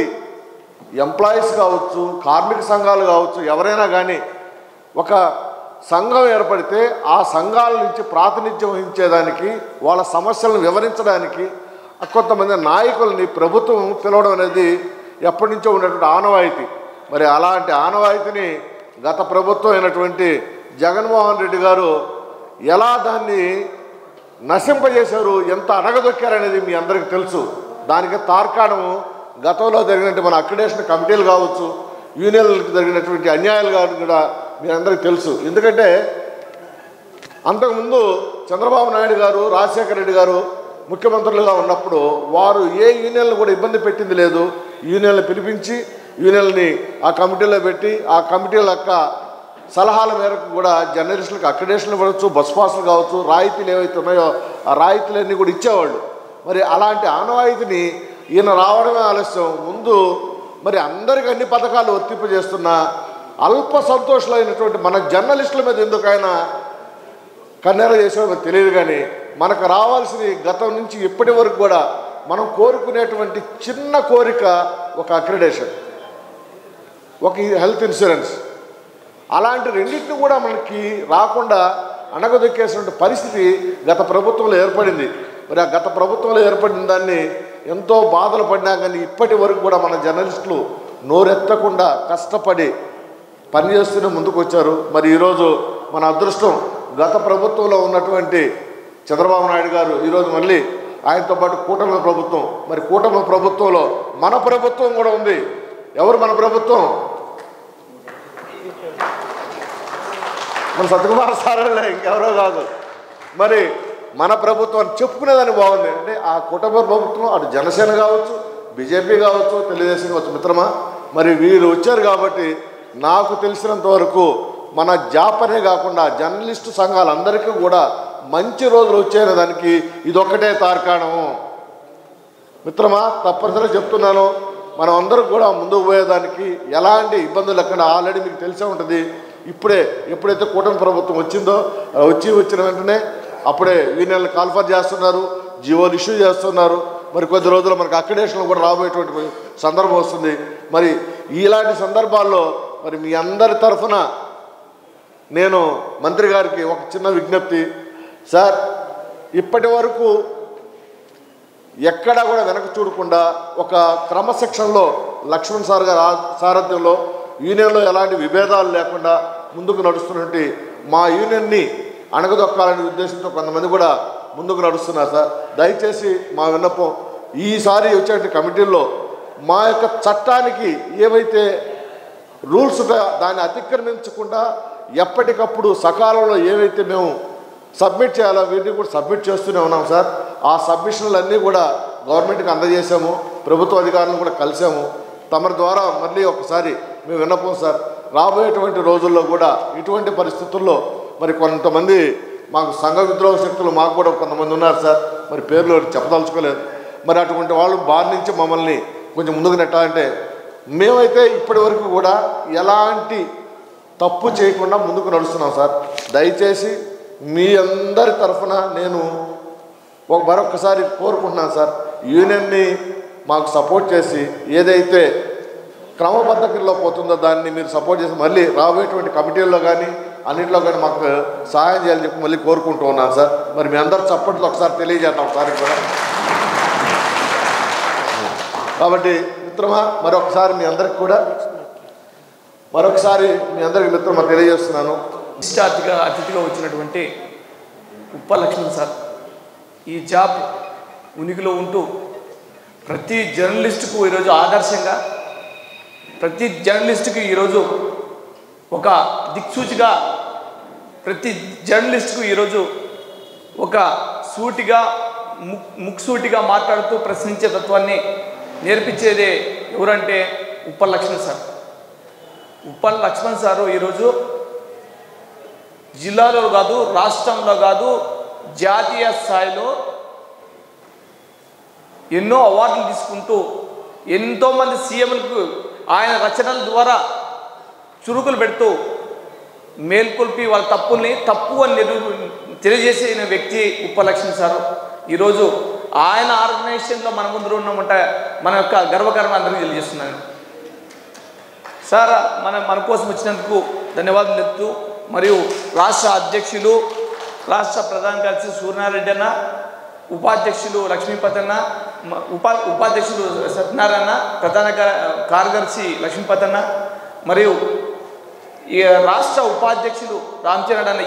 ఎంప్లాయీస్ కావచ్చు, కార్మిక సంఘాలు కావచ్చు, ఎవరైనా కానీ ఒక సంఘం ఏర్పడితే ఆ సంఘాల నుంచి ప్రాతినిధ్యం వహించేదానికి, వాళ్ళ సమస్యలను వివరించడానికి కొంతమంది నాయకుల్ని ప్రభుత్వం పిలవడం అనేది ఎప్పటి నుంచో ఉన్నటువంటి ఆనవాయితీ. మరి అలాంటి ఆనవాయితీని గత ప్రభుత్వం అయినటువంటి జగన్మోహన్ రెడ్డి గారు ఎలా దాన్ని నశింపజేశారు, ఎంత అడగదొక్కారనేది మీ అందరికీ తెలుసు. దానికి తార్కాణము గతంలో జరిగినట్టు మన అక్రిడేషన్ కమిటీలు కావచ్చు, యూనియన్లకు జరిగినటువంటి అన్యాయాలు కూడా మీ అందరికీ తెలుసు. ఎందుకంటే అంతకుముందు చంద్రబాబు నాయుడు గారు, రాజశేఖర రెడ్డి గారు ముఖ్యమంత్రులుగా ఉన్నప్పుడు వారు ఏ యూనియన్లు కూడా ఇబ్బంది పెట్టింది లేదు. యూనియన్లు పిలిపించి యూనియన్ని ఆ కమిటీలో పెట్టి ఆ కమిటీల యొక్క సలహాల మేరకు కూడా జర్నలిస్టులకు అక్రిడేషన్లు ఇవ్వచ్చు, బస్ పాసులు కావచ్చు, రాయితీలు ఏవైతే ఉన్నాయో ఆ రాయితీలన్నీ కూడా ఇచ్చేవాళ్ళు. మరి అలాంటి ఆనవాయితీని ఈయన రావడమే ఆలస్యం. ముందు మరి అందరికీ అన్ని పథకాలు వర్తింపజేస్తున్న అల్ప సంతోషులైనటువంటి మన జర్నలిస్టుల మీద ఎందుకు ఆయన కన్నెర చేసేవాళ్ళో తెలియదు. కానీ మనకు రావాల్సింది గతం నుంచి ఇప్పటి వరకు కూడా మనం కోరుకునేటువంటి చిన్న కోరిక ఒక అక్రిడేషన్, ఒక హెల్త్ ఇన్సూరెన్స్, అలాంటి రెండింటిని కూడా మనకి రాకుండా అణగదొక్కేసినటువంటి పరిస్థితి గత ప్రభుత్వంలో ఏర్పడింది. మరి ఆ గత ప్రభుత్వంలో ఏర్పడిన దాన్ని ఎంతో బాధలు పడినా కానీ ఇప్పటి వరకు కూడా మన జర్నలిస్టులు నోరెత్తకుండా కష్టపడి పనిచేస్తూనే ముందుకు వచ్చారు. మరి ఈరోజు మన అదృష్టం గత ప్రభుత్వంలో ఉన్నటువంటి చంద్రబాబు నాయుడు గారు ఈరోజు మళ్ళీ ఆయనతో పాటు కూటమి ప్రభుత్వం, మరి కూటమి ప్రభుత్వంలో మన ప్రభుత్వం కూడా ఉంది. ఎవరు మన ప్రభుత్వం? మన సత్యకుమార్ సార్ ఇంకెవరో కాదు. మరి మన ప్రభుత్వం చెప్పుకునేదాన్ని బాగుంది. అంటే ఆ కుటుంబ ప్రభుత్వం అటు జనసేన కావచ్చు, బీజేపీ కావచ్చు, తెలుగుదేశం కావచ్చు. మిత్రమా, మరి వీరు వచ్చారు కాబట్టి నాకు తెలిసినంత వరకు మన జాపనే కాకుండా జర్నలిస్టు సంఘాలందరికీ కూడా మంచి రోజులు వచ్చాయనే దానికి ఇదొక్కటే తార్కాణము. మిత్రమా, తప్పనిసరిగా చెప్తున్నాను, మనం అందరం కూడా ముందుకు పోయేదానికి ఎలాంటి ఇబ్బందులు లేకుండా ఆల్రెడీ మీకు తెలిసే ఉంటుంది. ఎప్పుడైతే కూటమి ప్రభుత్వం వచ్చిందో వచ్చిన వెంటనే అప్పుడే యూనియన్లు కాల్ఫర్ చేస్తున్నారు, జీవోలు ఇష్యూ చేస్తున్నారు. మరి కొద్ది రోజులు మనకు అక్రిడేషన్లు కూడా రాబోయేటువంటి సందర్భం వస్తుంది. మరి ఇలాంటి సందర్భాల్లో మరి మీ అందరి తరఫున నేను మంత్రి గారికి ఒక చిన్న విజ్ఞప్తి. సార్, ఇప్పటి వరకు ఎక్కడా కూడా వెనక చూడకుండా ఒక క్రమశిక్షణలో లక్ష్మణ్ సార్ గారి సారథ్యంలో యూనియన్లో ఎలాంటి విభేదాలు లేకుండా ముందుకు నడుస్తున్నట్టు మా యూనియన్ని అణగదొక్కాలనే ఉద్దేశంతో కొంతమంది కూడా ముందుకు నడుస్తున్నారు. సార్, దయచేసి మా విన్నపం, ఈసారి వచ్చే కమిటీల్లో మా యొక్క చట్టానికి ఏవైతే రూల్స్ దాన్ని అతిక్రమించకుండా ఎప్పటికప్పుడు సకాలంలో ఏవైతే మేము సబ్మిట్ చేయాలో వీటిని కూడా సబ్మిట్ చేస్తూనే ఉన్నాం. సార్, ఆ సబ్మిషన్లన్నీ కూడా గవర్నమెంట్కి అందజేసాము, ప్రభుత్వ అధికారులను కూడా కలిసాము. తమరి ద్వారా మళ్ళీ ఒకసారి మేము విన్నపం సార్, రాబోయేటువంటి రోజుల్లో కూడా ఇటువంటి పరిస్థితుల్లో మరి కొంతమంది మాకు సంఘ విద్రోహ శక్తులు మాకు కూడా కొంతమంది ఉన్నారు సార్, మరి పేర్లు చెప్పదలుచుకోలేదు. మరి అటువంటి వాళ్ళు బారి నుంచి మమ్మల్ని కొంచెం ముందుకు నెట్టాలంటే మేమైతే ఇప్పటి వరకు కూడా ఎలాంటి తప్పు చేయకుండా ముందుకు నడుస్తున్నాం. సార్, దయచేసి మీ అందరి తరఫున నేను మరొకసారి కోరుకుంటున్నాను. సార్, యూనియన్ని మాకు సపోర్ట్ చేసి ఏదైతే క్రమబద్ధకల్లో పోతుందో దాన్ని మీరు సపోర్ట్ చేసి మళ్ళీ రాబోయేటువంటి కమిటీల్లో కానీ అన్నింటిలో కానీ మాకు సహాయం చేయాలని చెప్పి మళ్ళీ కోరుకుంటూ ఉన్నాను. సార్, మరి మీ అందరు చప్పట్లు ఒకసారి తెలియజేద్దాం సార్ కూడా. కాబట్టి మిత్రమా, మరొకసారి మీ అందరికి మిత్రమా తెలియజేస్తున్నాను. అతిథిగా వచ్చినటువంటి ఉప్ప లక్ష్మణ్ సార్ ఈ జాబ్ ఉనికిలో ఉంటూ ప్రతి జర్నలిస్టుకు ఈరోజు ఆదర్శంగా, ప్రతి జర్నలిస్టుకి ఈరోజు ఒక దిక్సూచిగా, ప్రతి జర్నలిస్టుకు ఈరోజు ఒక సూటిగా ముక్సూటిగా మాట్లాడుతూ ప్రశ్నించే తత్వాన్ని నేర్పించేదే ఎవరంటే ఉప్పల్ లక్ష్మణ్ సార్. ఉప్పల్ లక్ష్మణ్ సారు ఈరోజు జిల్లాలో కాదు, రాష్ట్రంలో కాదు, జాతీయ స్థాయిలో ఎన్నో అవార్డులు తీసుకుంటూ ఎంతోమంది సీఎంలకు ఆయన రచనల ద్వారా చురుకులు పెడుతూ మేల్కొల్పి వాళ్ళ తప్పుల్ని తప్పు అని తెలియజేసిన వ్యక్తి ఉప్ప లక్ష్మణ్ సారు. ఈరోజు ఆయన ఆర్గనైజేషన్లో మన ముందు ఉన్నామంటే మన యొక్క గర్వకారణం అందరికీ తెలియజేస్తున్నాను. సార్, మన కోసం వచ్చినందుకు ధన్యవాదాలు చెప్తూ, మరియు రాష్ట్ర అధ్యక్షులు, రాష్ట్ర ప్రధాన కార్యదర్శి సూర్యనారాయణ అన్న, ఉపాధ్యక్షులు లక్ష్మీపతి అన్న, ఉపాధ్యక్షులు సత్యనారాయణ, ప్రధాన కార్యదర్శి లక్ష్మీపతి అన్న, మరియు ఈ రాష్ట్ర ఉపాధ్యక్షులు రామచంద్ర అన్న,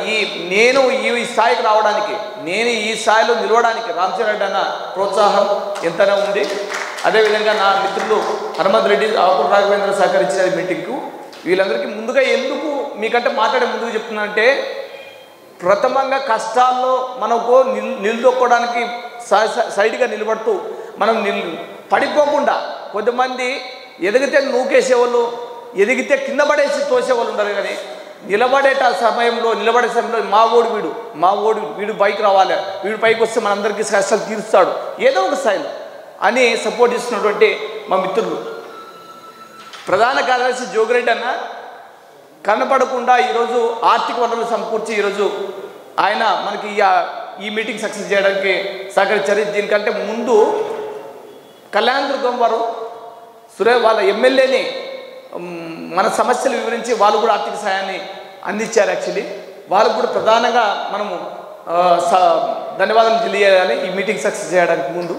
నేను ఈ స్థాయికి రావడానికి, నేను ఈ స్థాయిలో నిలవడానికి రామచంద్ర అన్న ప్రోత్సాహం ఎంతనే ఉంది. అదేవిధంగా నా మిత్రులు హనుమంత్ రెడ్డి, ఆకుల రాఘవేంద్ర సహకరించిన మీటింగ్కు వీళ్ళందరికీ ముందుగా ఎందుకు మీకంటే మాట్లాడే ముందుకు చెప్తున్నానంటే, ప్రథమంగా కష్టాల్లో మనకు నిలదొక్కడానికి సైడ్గా నిలబడుతూ మనం పడిపోకుండా, కొంతమంది ఎదిగితే నూకేసేవాళ్ళు, ఎదిగితే కింద పడేసి తోసేవాళ్ళు ఉంటారు. కానీ నిలబడే సమయంలో మా ఓడు వీడు పైకి రావాలి, వీడు పైకి వస్తే మనందరికీ కష్టాలు తీరుస్తాడు ఏదో ఒక స్థాయిలో అని సపోర్ట్ చేస్తున్నటువంటి మా మిత్రులు ప్రధాన కార్యదర్శి జోగిరెడ్డి అన్న కనపడకుండా ఈరోజు ఆర్థిక వనరులు సమకూర్చి ఈరోజు ఆయన మనకి ఈ మీటింగ్ సక్సెస్ చేయడానికి సహకరించారు. దీనికంటే ముందు కళ్యాణదుర్గం వారు వాళ్ళ ఎమ్మెల్యేని మన సమస్యలు వివరించి వాళ్ళు కూడా ఆర్థిక సహాయాన్ని అందించారు. యాక్చువల్లీ వాళ్ళకు కూడా ప్రధానంగా మనము ధన్యవాదాలు తెలియజేయాలి ఈ మీటింగ్ సక్సెస్ చేయడానికి ముందు.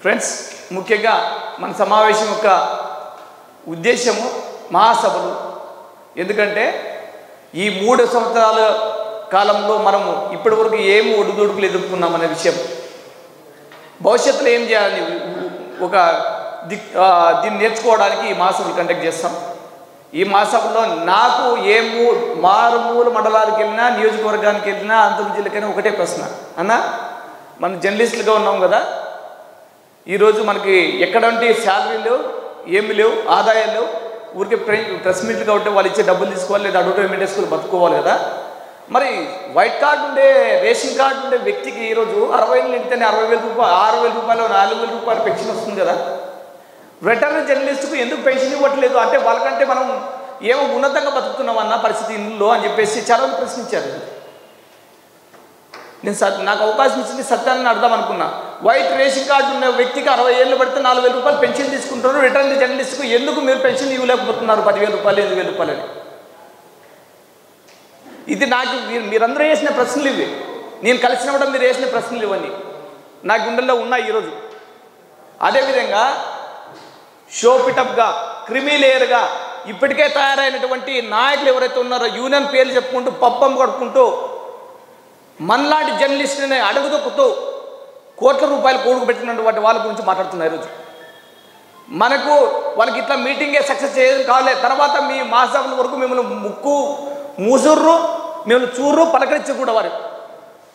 ఫ్రెండ్స్, ముఖ్యంగా మన సమావేశం యొక్క ఉద్దేశము మహాసభలు. ఎందుకంటే ఈ 3 సంవత్సరాల కాలంలో మనము ఇప్పటివరకు ఏం ఒడిదుడుకులు ఎదుర్కొన్నామనే విషయం, భవిష్యత్తులో ఏం చేయాలని దీన్ని నేర్చుకోవడానికి ఈ మహాసభలు కండక్ట్ చేస్తాం. ఈ మహాసభలో నాకు మారుమూల మండలానికి వెళ్ళినా నియోజకవర్గానికి వెళ్ళినా అనంతపురం జిల్లాకైనా ఒకటే ప్రశ్న, అన్న మనం జర్నలిస్టులుగా ఉన్నాం కదా, ఈరోజు మనకి ఎక్కడంటే శాలరీలు ఏమి లేవు, ఆదాయాలు లేవు, ఊరికే ప్రెస్ మీట్లు కాబట్టి వాళ్ళు ఇచ్చే డబ్బులు తీసుకోవాలి, లేదా అడ్వర్టైజ్మెంట్ వేసుకొని బతుకోవాలి కదా. మరి వైట్ కార్డు ఉండే రేషన్ కార్డు ఉండే వ్యక్తికి ఈరోజు 60 ఏళ్ళు నిండితేనే 60,000 రూపాయలు 6,000 రూపాయలు 4,000 రూపాయలు పెన్షన్ వస్తుంది కదా. వెటర్నరీ జర్నలిస్టుకు ఎందుకు పెన్షన్ ఇవ్వట్లేదు అంటే వాళ్ళకంటే మనం ఏమో ఉన్నతంగా బతుకుతున్నామన్న పరిస్థితి ఇందులో అని చెప్పేసి చాలా ప్రశ్నించారు. నేను నాకు అవకాశం ఇచ్చింది సత్యాన్ని అర్థం అనుకున్నా. వైట్ రేషన్ కార్డు ఉన్న వ్యక్తికి 60 ఏళ్ళు పడితే 4,000 రూపాయలు పెన్షన్ తీసుకుంటారు, వెటర్నరీ జర్నలిస్టుకు ఎందుకు మీరు పెన్షన్ ఇవ్వలేకపోతున్నారు 10,000 రూపాయలు 8,000 రూపాయలు అని. ఇది నాకు మీరందరూ వేసిన ప్రశ్నలు ఇవి, నేను కలిసినప్పుడు మీరు వేసిన ప్రశ్నలు ఇవన్నీ నా గుండెల్లో ఉన్నాయి ఈరోజు. అదేవిధంగా షోపిటప్గా క్రిమిలేయర్గా ఇప్పటికే తయారైనటువంటి నాయకులు ఎవరైతే ఉన్నారో యూనియన్ పేర్లు చెప్పుకుంటూ పబ్బం కొడుకుంటూ మనలాంటి జర్నలిస్టుని అడుగుదొక్కుతూ కోట్ల రూపాయలు కూడుకు పెట్టినటువంటి వాళ్ళ గురించి మాట్లాడుతున్నారు ఈరోజు. మనకు వాళ్ళకి ఇట్లా మీటింగే సక్సెస్ చేయడం కావాలి, తర్వాత మీ మహాసభల వరకు మిమ్మల్ని ముక్కు మూసుర్రు, మిమ్మల్ని చూర్రు పలకరించి కూడా వారు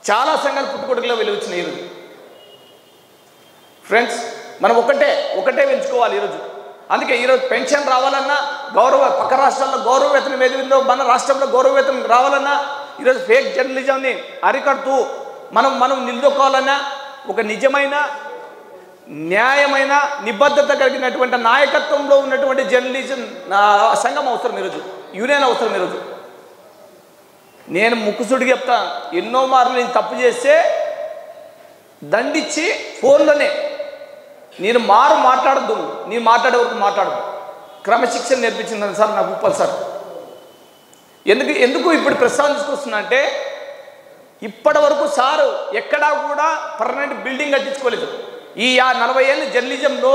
చాలా సంఘాలు పుట్టుకొడుకులో వెలువచ్చినాయి ఈరోజు. ఫ్రెండ్స్ మనం ఒకటే పెంచుకోవాలి ఈరోజు. అందుకే ఈరోజు పెన్షన్ రావాలన్నా పక్క రాష్ట్రాల్లో గౌరవ వేతనం ఏది ఉందో మన రాష్ట్రంలో గౌరవ వేతనం రావాలన్నా ఈరోజు ఫేక్ జర్నలిజంని అరికడుతూ మనం నిలదొక్కోవాలన్నా ఒక నిజమైన న్యాయమైన నిబద్ధత కలిగినటువంటి నాయకత్వంలో ఉన్నటువంటి జర్నలిజం సంఘం అవసరం ఈరోజు, యూనియన్ అవసరం ఈరోజు. నేను ముక్కుసుడికి చెప్తా, ఎన్నో మార్లు నేను తప్పు చేస్తే దండిచ్చి ఫోన్లోనే నేను మాట్లాడద్దు, నేను మాట్లాడే వరకు మాట్లాడదు, క్రమశిక్షణ నేర్పించిందని సార్ నాకు ఉప్పల్ సార్. ఎందుకు ఇప్పుడు ప్రస్తావన తీసుకొస్తున్నా అంటే ఇప్పటి వరకు సారు ఎక్కడా కూడా పర్మనెంట్ బిల్డింగ్ కట్టించుకోలేదు. ఈ 40 ఏళ్ళ జర్నలిజంలో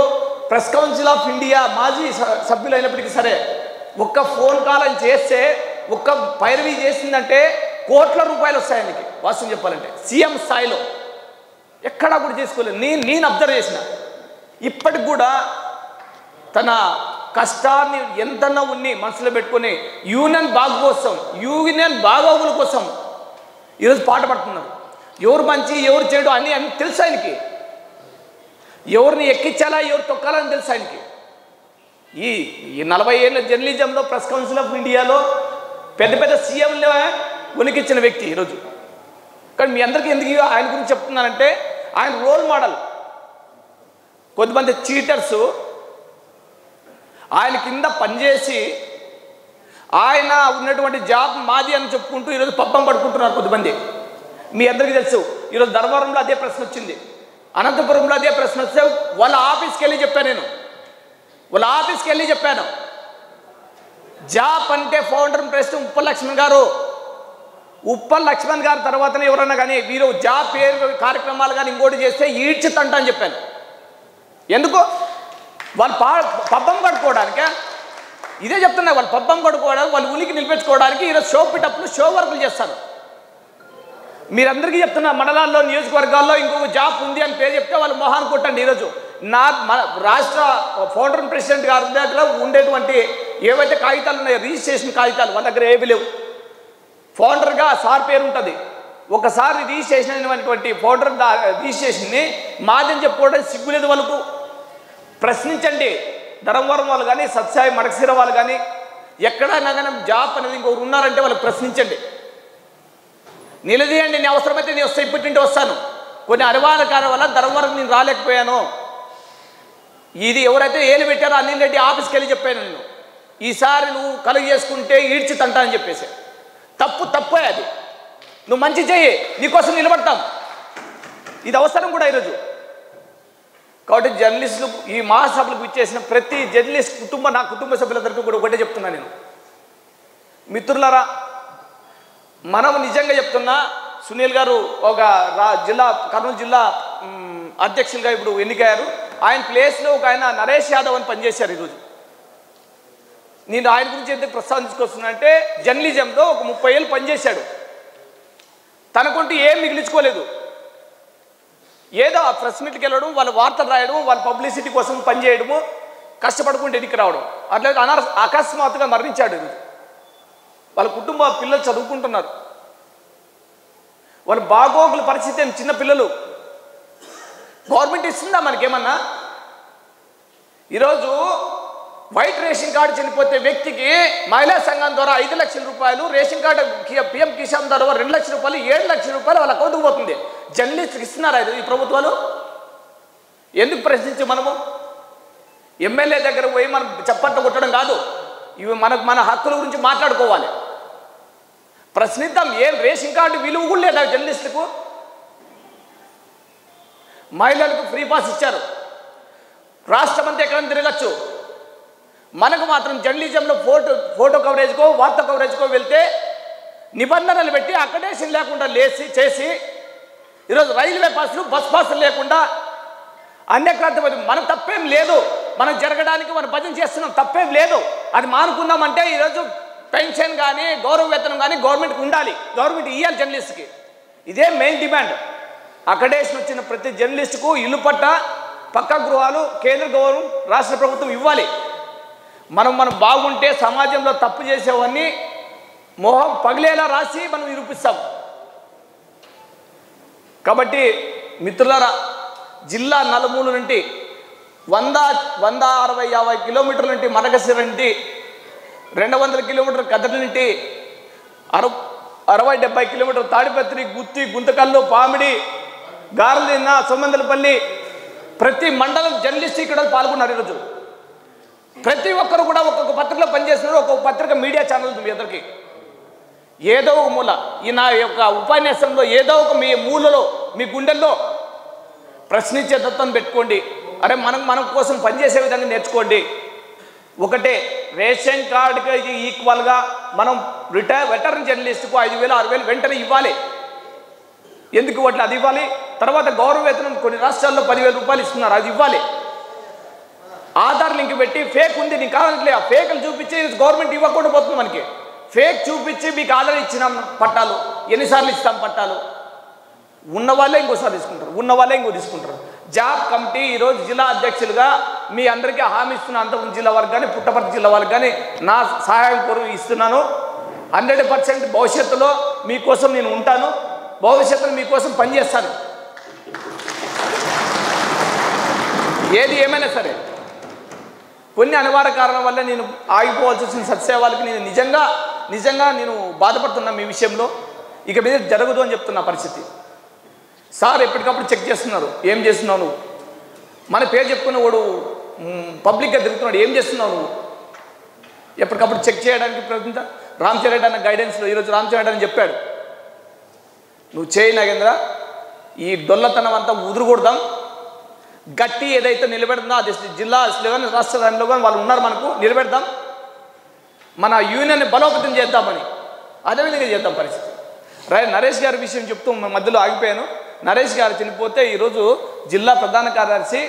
ప్రెస్ కౌన్సిల్ ఆఫ్ ఇండియా మాజీ సభ్యులు అయినప్పటికీ సరే ఒక్క ఫోన్ కాల్ అని చేస్తే ఒక్క పైరవీ చేసిందంటే కోట్ల రూపాయలు వస్తాయి ఆయనకి. వాస్తవం చెప్పాలంటే సీఎం స్థాయిలో ఎక్కడా కూడా చేసుకోలేదు. నేను అబ్జర్వ్ చేసిన ఇప్పటికి కూడా తన కష్టాన్ని ఎంతన్నా ఉన్ని మనసులో పెట్టుకొని యూనియన్ బాగోగుల కోసం ఈరోజు పాట పడుతున్నారు. ఎవరు మంచి ఎవరు చెడు అని తెలుసు ఆయనకి, ఎవరిని ఎక్కించాలా ఎవరు తొక్కాలని తెలుసు ఆయనకి. ఈ 40 ఏళ్ళ జర్నలిజంలో ప్రెస్ కౌన్సిల్ ఆఫ్ ఇండియాలో పెద్ద సీఎంలు ఉనికిచ్చిన వ్యక్తి ఈరోజు. కానీ మీ అందరికీ ఎందుకు ఆయన గురించి చెప్తున్నానంటే ఆయన రోల్ మోడల్. కొంతమంది చీటర్సు ఆయన కింద పనిచేసి ఆయన ఉన్నటువంటి జాబ్ మాది అని చెప్పుకుంటూ ఈరోజు పబ్బం పడుకుంటున్నారు కొంతమంది. మీ అందరికీ తెలుసు ఈరోజు ధర్మవరంలో అదే ప్రశ్న వచ్చింది, అనంతపురంలో అదే ప్రశ్న వస్తే వాళ్ళ ఆఫీస్కి వెళ్ళి చెప్పాను, జాబ్ అంటే ఫౌండర్ ప్రెసిడెంట్ ఉప్పల్ లక్ష్మణ్ గారు తర్వాతనే ఎవరన్నా కానీ వీరు జాబ్ పేరు కార్యక్రమాలు కానీ ఇంకోటి చేస్తే ఈడ్చితంట అని చెప్పాను. ఎందుకు? వాళ్ళు పబ్బం కట్టుకోవడానికే. ఇదే చెప్తున్నా, వాళ్ళు పబ్బం కట్టుకోవడానికి వాళ్ళు ఉనికి నిలిపించుకోవడానికి ఈరోజు షో వర్కులు చేస్తారు. మీరందరికీ చెప్తున్నా, మండలాల్లో నియోజకవర్గాల్లో ఇంకొక జాబ్ ఉంది అని పేరు చెప్తే వాళ్ళు మొహాన్ని కొట్టండి. ఈరోజు మన రాష్ట్ర ఫౌండర్ ప్రెసిడెంట్ గారి దగ్గర ఉండేటువంటి ఏవైతే కాగితాలు ఉన్నాయో రిజిస్ట్రేషన్ కాగితాలు వాళ్ళ దగ్గర ఏవి లేవు. ఫౌండర్గా సార్ పేరు ఉంటుంది. ఒకసారి రిజిస్ట్రేషన్ అయినటువంటి ఫౌండర్ రిజిస్ట్రేషన్ని మాదని చెప్పుకోవడానికి సిగ్గులేదు వాళ్ళకు. ప్రశ్నించండి. ధర్మవరం వాళ్ళు కానీ సత్సాయి మడకశిర వాళ్ళు కానీ ఎక్కడైనా కానీ జాబ్ అనేది ఇంకొకరు ఉన్నారంటే వాళ్ళకి ప్రశ్నించండి, నిలదీయండి. నేను అవసరమైతే నేను వస్తాను, ఇప్పటి వస్తాను. కొన్ని అనివార్య కారణం వల్ల ధర్మవరం నేను రాలేకపోయాను. ఇది ఎవరైతే ఏలు పెట్టారో అనిల్ రెడ్డి ఆఫీస్కి వెళ్ళి చెప్పాను నేను, ఈసారి నువ్వు కలుగు చేసుకుంటే ఈడ్చి తంటా అని చెప్పేసి. తప్పే అది. నువ్వు మంచి చెయ్యి, నీకోసం నిలబడతాం. ఇది అవసరం కూడా ఈరోజు. కాబట్టి జర్నలిస్టులు ఈ మహాసభలకు ఇచ్చేసిన ప్రతి జర్నలిస్ట్ నా కుటుంబ సభ్యులందరికీ కూడా ఒకటే చెప్తున్నా నేను, మిత్రులారా, మనం నిజంగా చెప్తున్నా, సునీల్ గారు ఒక కర్నూలు జిల్లా అధ్యక్షులుగా ఇప్పుడు ఎన్నికయ్యారు. ఆయన ప్లేస్లో ఒక ఆయన నరేష్ యాదవ్ అని పనిచేశారు. ఈరోజు నేను ఆయన గురించి ఎందుకు ప్రస్తావన తీసుకొస్తున్నా అంటే జర్నలిజంలో ఒక 30 ఏళ్ళు పనిచేశాడు. తనకుంటూ ఏం మిగిలించుకోలేదు. ఏదో ఆ ప్రెస్ మీట్కి వెళ్ళడం, వాళ్ళ వార్తలు రాయడం, వాళ్ళ పబ్లిసిటీ కోసం పనిచేయడము, కష్టపడుకుంటే ఎన్నిక రావడం. అట్లయితే అకస్మాత్తుగా మరణించాడు. వాళ్ళ కుటుంబ పిల్లలు చదువుకుంటున్నారు. వాళ్ళ బాగోగుల పరిస్థితి ఏం, చిన్న పిల్లలు. గవర్నమెంట్ ఇస్తుందా మనకేమన్నా? ఈరోజు వైట్ రేషన్ కార్డు చనిపోతే వ్యక్తికి మహిళా సంఘం ద్వారా 5 లక్షల రూపాయలు, రేషన్ కార్డు పిఎం కిసాన్ ద్వారా 2 లక్షల రూపాయలు, 7 లక్షల రూపాయలు వాళ్ళ అకౌంట్కి పోతుంది. జర్నలిస్ట్కి ఇస్తున్నారా ఈ ప్రభుత్వాలు? ఎందుకు ప్రశ్నించు? మనము ఎమ్మెల్యే దగ్గర పోయి మనం చప్పట్లు కొట్టడం కాదు, ఇవి మన హక్కుల గురించి మాట్లాడుకోవాలి, ప్రశ్నిద్దాం. ఏం రేషన్ కార్డు విలువ కూడా లేదా జర్నలిస్టులకు? మహిళలకు ఫ్రీ పాస్ ఇచ్చారు, రాష్ట్రం అంతా ఎక్కడ తిరగచ్చు. మనకు మాత్రం జర్నలిజంలో ఫోటో కవరేజ్కో వార్తా కవరేజ్కో వెళ్తే నిబంధనలు పెట్టి అకడేషన్ లేకుండా చేసి ఈరోజు రైల్వే పాసులు బస్ పాసులు లేకుండా అన్యక్రాంతి. మనకు తప్పేం లేదు, మనం జరగడానికి మనం భజన చేస్తున్నాం, తప్పేం లేదు. అది మానుకుందామంటే ఈరోజు పెన్షన్ కానీ గౌరవ వేతనం కానీ గవర్నమెంట్కి ఉండాలి, గవర్నమెంట్ ఇవ్వాలి జర్నలిస్ట్కి. ఇదే మెయిన్ డిమాండ్. అకడేషన్ వచ్చిన ప్రతి జర్నలిస్టుకు ఇల్లు పట్ట, పక్కా గృహాలు కేంద్ర గవర్నమెంట్ రాష్ట్ర ప్రభుత్వం ఇవ్వాలి. మనం బాగుంటే సమాజంలో తప్పు చేసేవన్నీ మొహం పగిలేలా రాసి మనం నిరూపిస్తాం. కాబట్టి మిత్రులారా, జిల్లా నలుమూల నుండి 160-150 కిలోమీటర్ల నుండి మరగసిర నుండి 200 కిలోమీటర్ల కదరి నుండి 60-70 కిలోమీటర్ల తాడిపత్రి, గుత్తి, గుంతకల్లు, పామిడి, గార్లిన, సోమందలపల్లి ప్రతి మండలం జర్నలిస్ట్ ఇక్కడ పాల్గొన్నారు. ఈరోజు ప్రతి ఒక్కరు కూడా ఒక్కొక్క పత్రికలో పనిచేస్తున్నారు, ఒక్కొక్క పత్రిక మీడియా ఛానల్ మీ అందరికీ. ఏదో ఒక మూల ఈ నా యొక్క ఉపన్యాసంలో ఏదో ఒక మీ మూలలో మీ గుండెల్లో ప్రశ్నించే తత్వం పెట్టుకోండి. అరే మన కోసం పనిచేసే విధంగా నేర్చుకోండి. ఒకటే, రేషన్ కార్డుకి ఈక్వల్గా మనం వెటరన్ జర్నలిస్టుకు 5,000-6,000 వెంటనే ఇవ్వాలి. ఎందుకు ఇవ్వట్లేదు? అది ఇవ్వాలి. తర్వాత గౌరవ వేతనం కొన్ని రాష్ట్రాల్లో 10,000 రూపాయలు ఇస్తున్నారు, అది ఇవ్వాలి. ఆధార్ లింక్ పెట్టి ఫేక్ ఉంది నీకు కావాలంటే ఆ ఫేక్లు చూపించి గవర్నమెంట్ ఇవ్వకుండా పోతుంది. మనకి ఫేక్ చూపించి మీకు ఆధార్ ఇచ్చినాం పట్టాలు, ఎన్నిసార్లు ఇస్తాం పట్టాలు? ఉన్న వాళ్ళే ఇంకోసారి తీసుకుంటారు, ఉన్న వాళ్ళే ఇంకో తీసుకుంటారు. జాబ్ కమిటీ ఈరోజు జిల్లా అధ్యక్షులుగా మీ అందరికీ హామీ ఇస్తున్నాను. అనంతపురం జిల్లా వాళ్ళకి కానీ పుట్టపర్తి జిల్లా వాళ్ళకి కానీ నా సహాయం కొరకు ఇస్తున్నాను. 100% భవిష్యత్తులో మీకోసం నేను ఉంటాను, భవిష్యత్తులో మీకోసం పనిచేస్తాను. ఏది ఏమైనా సరే కొన్ని అనివార్య కారణం వల్ల నేను ఆగిపోవాల్సి వచ్చిన సత్సేవాళ్ళకి నేను నిజంగా నేను బాధపడుతున్నా మీ విషయంలో. ఇక మీద జరగదు అని చెప్తున్న పరిస్థితి. సార్ ఎప్పటికప్పుడు చెక్ చేస్తున్నారు, ఏం చేస్తున్నావు నువ్వు? మన పేరు చెప్పుకున్న వాడు పబ్లిక్గా తిరుగుతున్నాడు, ఏం చేస్తున్నావు నువ్వు? ఎప్పటికప్పుడు చెక్ చేయడానికి ప్రయత్నించా. రామ్ చరణ్ అన్న గైడెన్స్లో ఈరోజు రామ్ చరణ్ అని చెప్పాడు, నువ్వు చేయి నాగేంద్ర, ఈ డొల్లతనం అంతా ఉదురుకూడదాం, గట్టి ఏదైతే నిలబెడుతుందో అది జిల్లా కానీ రాష్ట్ర స్థాయిలో కానీ వాళ్ళు ఉన్నారు, మనకు నిలబెడదాం, మన యూనియన్ని బలోపేతం చేద్దామని అదేవిధంగా చేద్దాం పరిస్థితి. నరేష్ గారి విషయం చెప్తూ మధ్యలో ఆగిపోయాను. నరేష్ గారు చనిపోతే ఈరోజు జిల్లా ప్రధాన కార్యదర్శి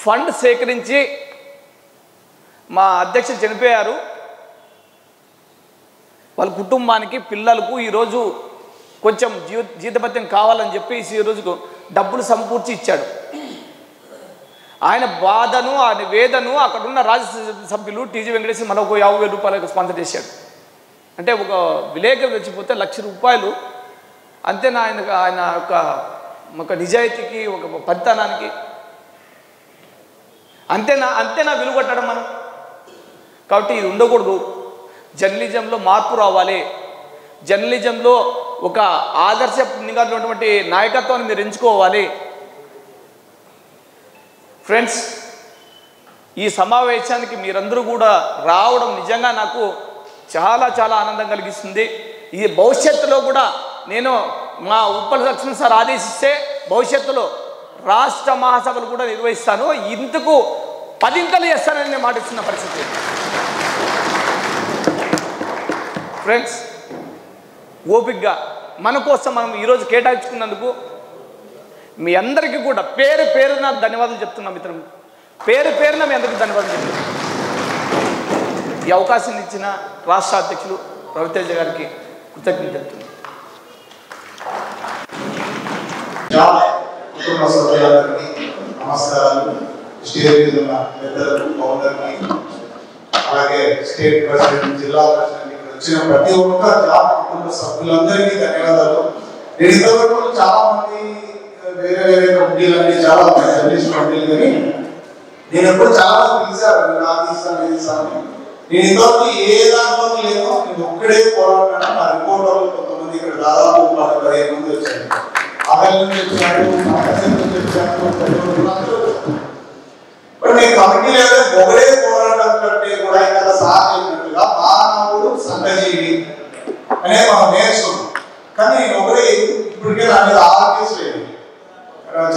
ఫండ్ సేకరించి మా అధ్యక్షులు చనిపోయారు, వాళ్ళ కుటుంబానికి పిల్లలకు ఈరోజు కొంచెం జీతభత్యం కావాలని చెప్పేసి ఈరోజు డబ్బులు సమకూర్చి ఇచ్చాడు. ఆయన బాధను ఆయన వేదను అక్కడున్న రాజ్యసభ సభ్యులు టీజీ వెంకటేశ్వర మనకు 50,000 రూపాయలకు స్పాన్సర్ చేశాడు. అంటే ఒక విలేకరు చచ్చిపోతే 1,00,000 రూపాయలు అంతేనా ఆయన ఒక నిజాయితీకి ఒక పద్ధనానికి అంతేనా విలువట్టడం మనం. కాబట్టి ఇది ఉండకూడదు. జర్నలిజంలో మార్పు రావాలి. జర్నలిజంలో ఒక ఆదర్శంగా ఉన్నటువంటి నాయకత్వాన్ని మీరు ఎంచుకోవాలి. ఫ్రెండ్స్, ఈ సమావేశానికి మీరందరూ కూడా రావడం నిజంగా నాకు చాలా చాలా ఆనందం కలిగిస్తుంది. ఈ భవిష్యత్తులో కూడా నేను మా ఉప్పల్ లక్ష్మణ్ సార్ ఆదేశిస్తే భవిష్యత్తులో రాష్ట్ర మహాసభలు కూడా నిర్వహిస్తాను, ఇందుకు 10 చేస్తానని నేను మాటిస్తున్న పరిస్థితి. ఫ్రెండ్స్, ఓపికగా మన కోసం మనం ఈరోజు కేటాయించుకున్నందుకు మీ అందరికీ కూడా పేరు పేరున ధన్యవాదాలు చెప్తున్నాం. మిత్రం, పేరు పేరున మీ అందరికీ ధన్యవాదాలు చెప్తున్నాం. ఈ అవకాశం ఇచ్చిన రాష్ట్ర అధ్యక్షులు రవితేజ గారికి కృతజ్ఞతలు చెప్తున్నాం. నమస్కారాలు. స్టేజ్ మీద ఉన్న పెద్దలకు, పౌరులకు స్టేట్ ప్రెసిడెంట్, జిల్లా ప్రెసిడెంట్, ఇక్కడ వచ్చిన ప్రతి ఒక్క జాబ్ కుటుంబ సభ్యులందరికీ ధన్యవాదాలు. నేను ఇంతవరకు చాలా మంది వేరే వేరే కమిటీలన్నీ చాలా జర్నలిస్ట్ కమిటీలు, కానీ నేను ఎప్పుడు చాలా పిలిచారు నేను ఇంతవరకు ఏ దాంట్లో లేదో నేను ఒక్కడే పోరాడాను. నా రిపోర్టర్లు కొంతమంది ఇక్కడ దాదాపు 15 మంది వచ్చారు. ఆగల్ నుంచి వచ్చారు, నుంచి వచ్చారు. నేను కమిటీ లేదా ఒకడే పోరాటం కంటే కూడా ఇక్కడ సాధించినట్టుగా మానవుడు సంఘజీవి అనేది మనం నేర్చుకున్నాం. కానీ నేను ఒకడే ఇప్పటికే నా మీద 6 కేసులు లేదు.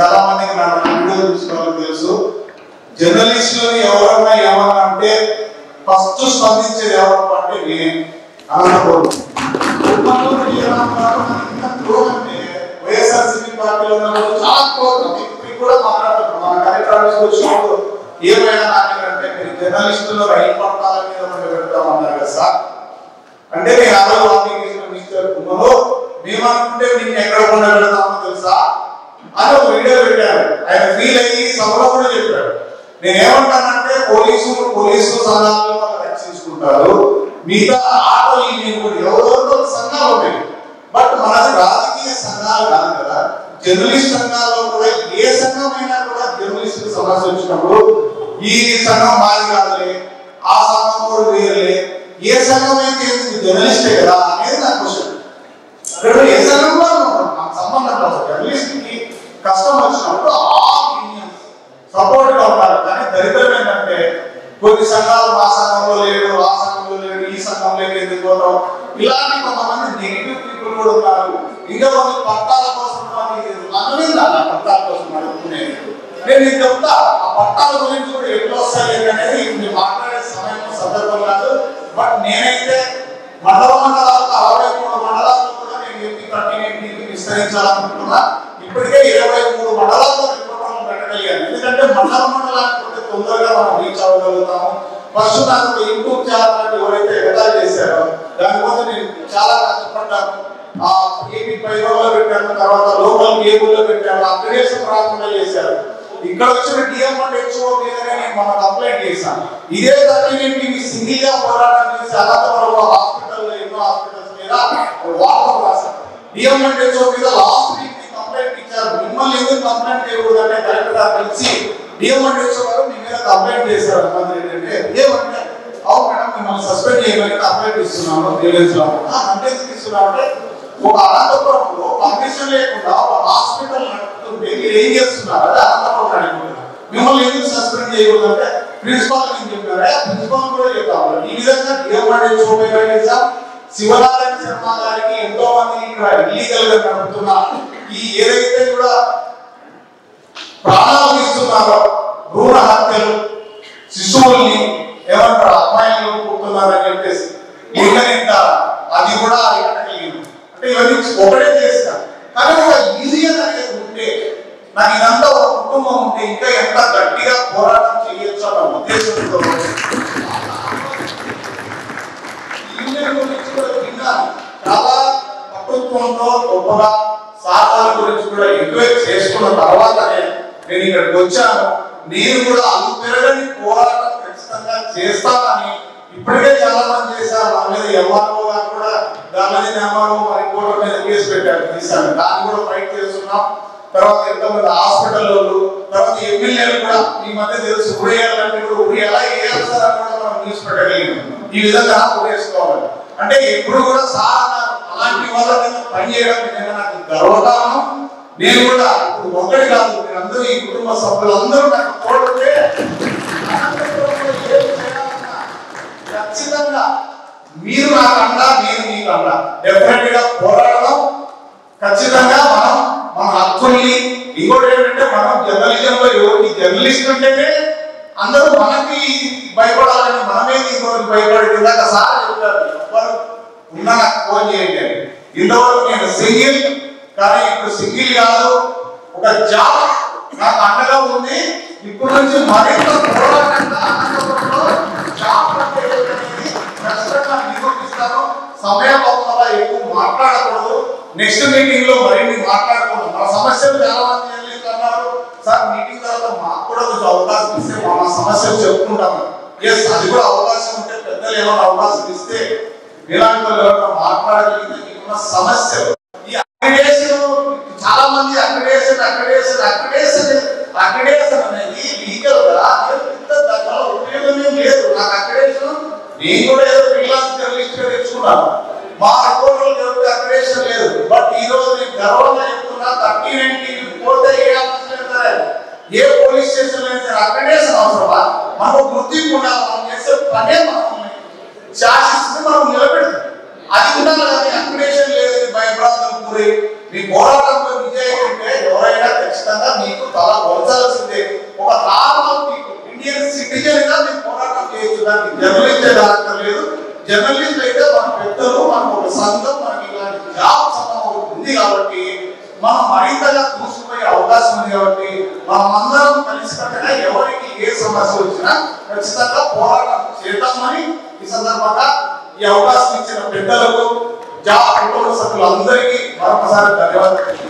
చాలా మందికి నా వీడియో చూసిన వాళ్ళకి తెలుసు. జర్నలిస్టులని ఎవరన్నా ఏమన్నా అంటే ఫస్ట్ స్పందించేది ఎవరన్నా అంటే నేనే. అనంతపురం వైఎస్ఆర్సీపీ పార్టీలో ఉన్నప్పుడు చాలా క్లోజ్, ఇప్పుడు కూడా మాట్లాడుతున్నాం. మన కార్యక్రమానికి వచ్చినప్పుడు ఏమైనా నాకంటే మీరు జర్నలిస్టులో రైలు పట్టాల మీద పెడతామన్నారు కదా సార్. అంటే నేను ఆ రోజు మినిస్టర్ మేమనుకుంటే నిన్ను ఎక్కడ కొండ పెడతామో తెలుసా అని ఒక వీడియో పెట్టారు. ఆయన ఫీల్ అయ్యి సభలో కూడా చెప్పాడు. నేనేమంటానంటే పోలీసు సంఘాలను రక్షించుకుంటారు, మిగతా ఆటలు ఎవరెవరో సంఘాలు ఉన్నాయి. బట్ మనది రాజకీయ సంఘాలు కాదు కదా. జర్నలిస్ట్ సంఘాల్లో కూడా ఏ సంఘమైనా కూడా జర్నలిస్ట్ సమస్య వచ్చినప్పుడు ఈ సంఘం మాది కాదులే, ఆ సంఘం కూడా వేరులే, ఏ సంఘం అయితే జర్నలిస్టే కదా అనేది నా క్వశ్చన్. అక్కడ ఏ సంఘం కూడా నాకు సంబంధం కాదు. జర్నలిస్ట్ కి కష్టం వచ్చినప్పుడు సపోర్ట్ గా ఉంటారు. కానీ దరిద్రం ఏంటంటే కొన్ని సంఘాలు మా సంఘంలో లేడు, ఆ సంఘంలో లేడు, ఈ సంఘంలోకి ఎందుకు పోతాం, ఇలాంటి కొంతమంది నెగిటివ్ పీపుల్ కూడా ఉన్నారు. ఇంకా కొన్ని పట్టాల కోసం పట్టాల కోసం అడుగుతున్నాయి. నేను ఇది చెప్తా, ఆ పట్టాల గురించి కూడా ఎట్లా వస్తాయి అనేది ఇప్పుడు మాట్లాడే సమయం సందర్భం కాదు. బట్ నేనైతే మండలాలకు 63 మండలాల్లో కూడా నేను ఎంపీ కంటిన్యూటీకి విస్తరించాలనుకుంటున్నా. ఇప్పటికే 23 మండలాల్లో రిపోర్టర్లు పెట్టగలిగాను. ఎందుకంటే మండలానికి తొందరగా మనం రీచ్ అవ్వగలుగుతాము. ఫస్ట్ నాకు యూట్యూబ్ ఛానల్ ఎవరైతే ఎగతాళి చేశారో దానికోసం నేను చాలా కష్టపడ్డాను. ఏపీ పైలో పెట్టాను, తర్వాత లోకల్ కేబుల్లో పెట్టాను, అప్గ్రేడేషన్ రాకుండా చేశారు. ఇక్కడ వచ్చిన డిఎం అండ్ హెచ్ఓ మీదనే నేను మన కంప్లైంట్ చేశాను. ఇదే కంటిన్యూటీ సింగిల్ గా పోరాటం చేసి అనంతపురంలో హాస్పిటల్లో ఎన్నో హాస్పిటల్స్ మీద వార్తలు రాశారు. డిఎం అండ్ హెచ్ఓ మీద లాస్ట్ వీక్ కంప్లైంట్ ఇచ్చారు. మిమ్మల్ని ఎందుకు కంప్లైంట్ చేయకూడదంటే కలెక్టర్ గారు పిలిచి డిఎం అండ్ హెచ్ఓ గారు మీ మీద కంప్లైంట్ చేశారు. మంత్రి ఏంటంటే ఏమంటే అవును మేడం మిమ్మల్ని సస్పెండ్ చేయమని కంప్లైంట్ ఇస్తున్నాను గ్రీవెన్స్ లో. అంటే ఎందుకు ఇస్తున్నాం అంటే ఒక అనంతపురంలో పర్మిషన్ లేకుండా ఒక హాస్పిటల్ నడుపుతుంటే మీరు ఏం చేస్తున్నారు అది అనంతపురం అడుగుతున్నారు. మిమ్మల్ని ఎందుకు సస్పెండ్ చేయకూడదంటే ప్రిన్సిపాల్ నేను చెప్పారా, ప్రిన్సిపాల్ కూడా చెప్తాము. ఈ విధంగా డిఎంఆర్ఎస్ శివనారాయణ శర్మ గారికి ఎంతో మంది ఇక్కడ ఇల్లీగల్ గా నడుపుతున్నా ఈ ఏదైతే కూడా ప్రాణాలు ఇస్తున్నారో భ్రూణ హత్యలు, శిశువుల్ని ఏమంటారు అమ్మాయిలు పుట్టున్నారని చెప్పేసి తింటారు, అది కూడా అరికట్టగలిగింది. అంటే ఇవన్నీ ఒకటే చేస్తారు. కానీ ఒక ఈజీగా అనేది ఉంటే నాకు ఇదంతా ఒక కుటుంబం ఉంటే ఇంకా ఎంత గట్టిగా పోరాటం చేయొచ్చు అన్న ఉద్దేశంతో గురించి కూడా విన్నాను. చాలా పట్టుత్వంతో గొప్పగా సాధన గురించి కూడా ఎంక్వైరీ చేసుకున్న తర్వాతనే నేను ఇక్కడికి వచ్చాను. నేను కూడా అల్లు పెరగని పోరాటం ఖచ్చితంగా చేస్తానని ఇప్పటికే చాలా మంది చేశారు. నా మీద ఎంఆర్ఓ గారు కూడా దాని ఎంఆర్ఓ మరి కోర్టు మీద కేసు పెట్టారు, తీశాను. దాన్ని కూడా ఫైట్ చేస్తున్నాం. తర్వాత ఎంతమంది హాస్పిటల్ తర్వాత ఎమ్మెల్యేలు కూడా ఈ మధ్య తెలుసు ఉరియాలంటే కూడా ఉరి ఎలా వేయాల్సారని కూడా మనం న్యూస్ పెట్టగలిగాం. ఈ విధంగా ఉరేసుకోవాలి అంటే ఎప్పుడు కూడా సార్ అలాంటి వాళ్ళ మీద పనిచేయడం నిజంగా నాకు గర్వకారణం. నేను కూడా ఇప్పుడు ఒకటి కాదు మీరందరూ ఈ కుటుంబ సభ్యులందరూ నాకు తోడుంటే ఖచ్చితంగా మీరు నాకు అండా నేను మీకు అండా డెఫినెట్ గా పోరాడడం. ఖచ్చితంగా మనం మన హక్కుల్ని ఇంకోటి ఏంటంటే మనం జర్నలిజంలో ఎవరికి జర్నలిస్ట్ ఉంటేనే అందరూ మనకి భయపడాలని మనమే ఇంకోటి భయపడి దాకా సార్ చెప్తారు ఎవరు ఉన్నా నాకు ఫోన్ చేయండి అని. ఇంతవరకు నేను సింగిల్, కానీ ఇప్పుడు సింగిల్ కాదు, ఒక జాబ్ నాకు అండగా ఉంది. ఇప్పుడు నుంచి మరింత పోరాటంగా జాబ్ ఖచ్చితంగా నిరూపిస్తాను. సమయం వల్ల ఎక్కువ మాట్లాడకూడదు. నెక్స్ట్ మీటింగ్ లో మరిన్ని మాట్లాడకూడదు. మన సమస్యలు చాలా మంది జర్నలిస్ట్ అన్నారు సార్ మీటింగ్ తర్వాత మాకు కూడా కొంచెం అవకాశం ఇస్తే మన సమస్యలు చెప్పుకుంటాము. ఎస్ అది కూడా అవకాశం ఉంటే పెద్దలు ఏమైనా అవకాశం ఇస్తే ఇలాంటి వాళ్ళు ఎవరైనా మాట్లాడగలిగితే మీకున్న సమస్యలు ఈ అక్రిడేషన్ చాలా మంది అక్రిడేషన్ అనేది లీగల్ గా పెద్ద దానివల్ల ఉపయోగం లేదు. నాకు అక్రిడేషన్ నేను కూడా ఏదో ఫ్రీలాన్స్ జర్నలిస్ట్ గా తెచ్చుకున్నాను, మా రిపోర్టర్లు ఎవరికి అక్రిడేషన్ లేదు. బట్ ఈ రోజు నేను గర్వంగా చెప్తున్నా 39 పోతే ఏ ఆఫీస్ సరే ఏ పోలీస్ స్టేషన్ అయినా సరే అక్రిడేషన్ అవసరమా? మనకు గుర్తింపు ఉండాలి, మనం చేసే పనే మనం శాసిస్తుంది, మనం నిలబెడతాం. అది ఉండాలి కానీ అక్రిడేషన్ లేదు భయభ్రాంతులకు గురి మీ పోరాటంలో విజయం ఉంటే ఎవరైనా ఖచ్చితంగా మీకు తల వంచాల్సిందే. ఒక నార్మల్ పీపుల్ ఇండియన్ సిటిజన్ గా మీరు పోరాటం చేయొచ్చు, దానికి జర్నలిస్ట్ డాక్టర్ లేదు. జర్నలిస్ట్ అయితే మన పెద్దలు, మనకు ఒక సంఘం, మనకి ఇలాంటి జాబ్ సమూహం ఉంది కాబట్టి మనం మరింతగా దూసుకుపోయే అవకాశం ఉంది. కాబట్టి మనం అందరం కలిసికట్టుగా ఎవరికి ఏ సమస్య వచ్చినా ఖచ్చితంగా పోరాటం చేద్దామని ఈ సందర్భంగా ఈ అవకాశం ఇచ్చిన పెద్దలకు జాబ్ కుటుంబ సభ్యులందరికీ మరొకసారి ధన్యవాదాలు.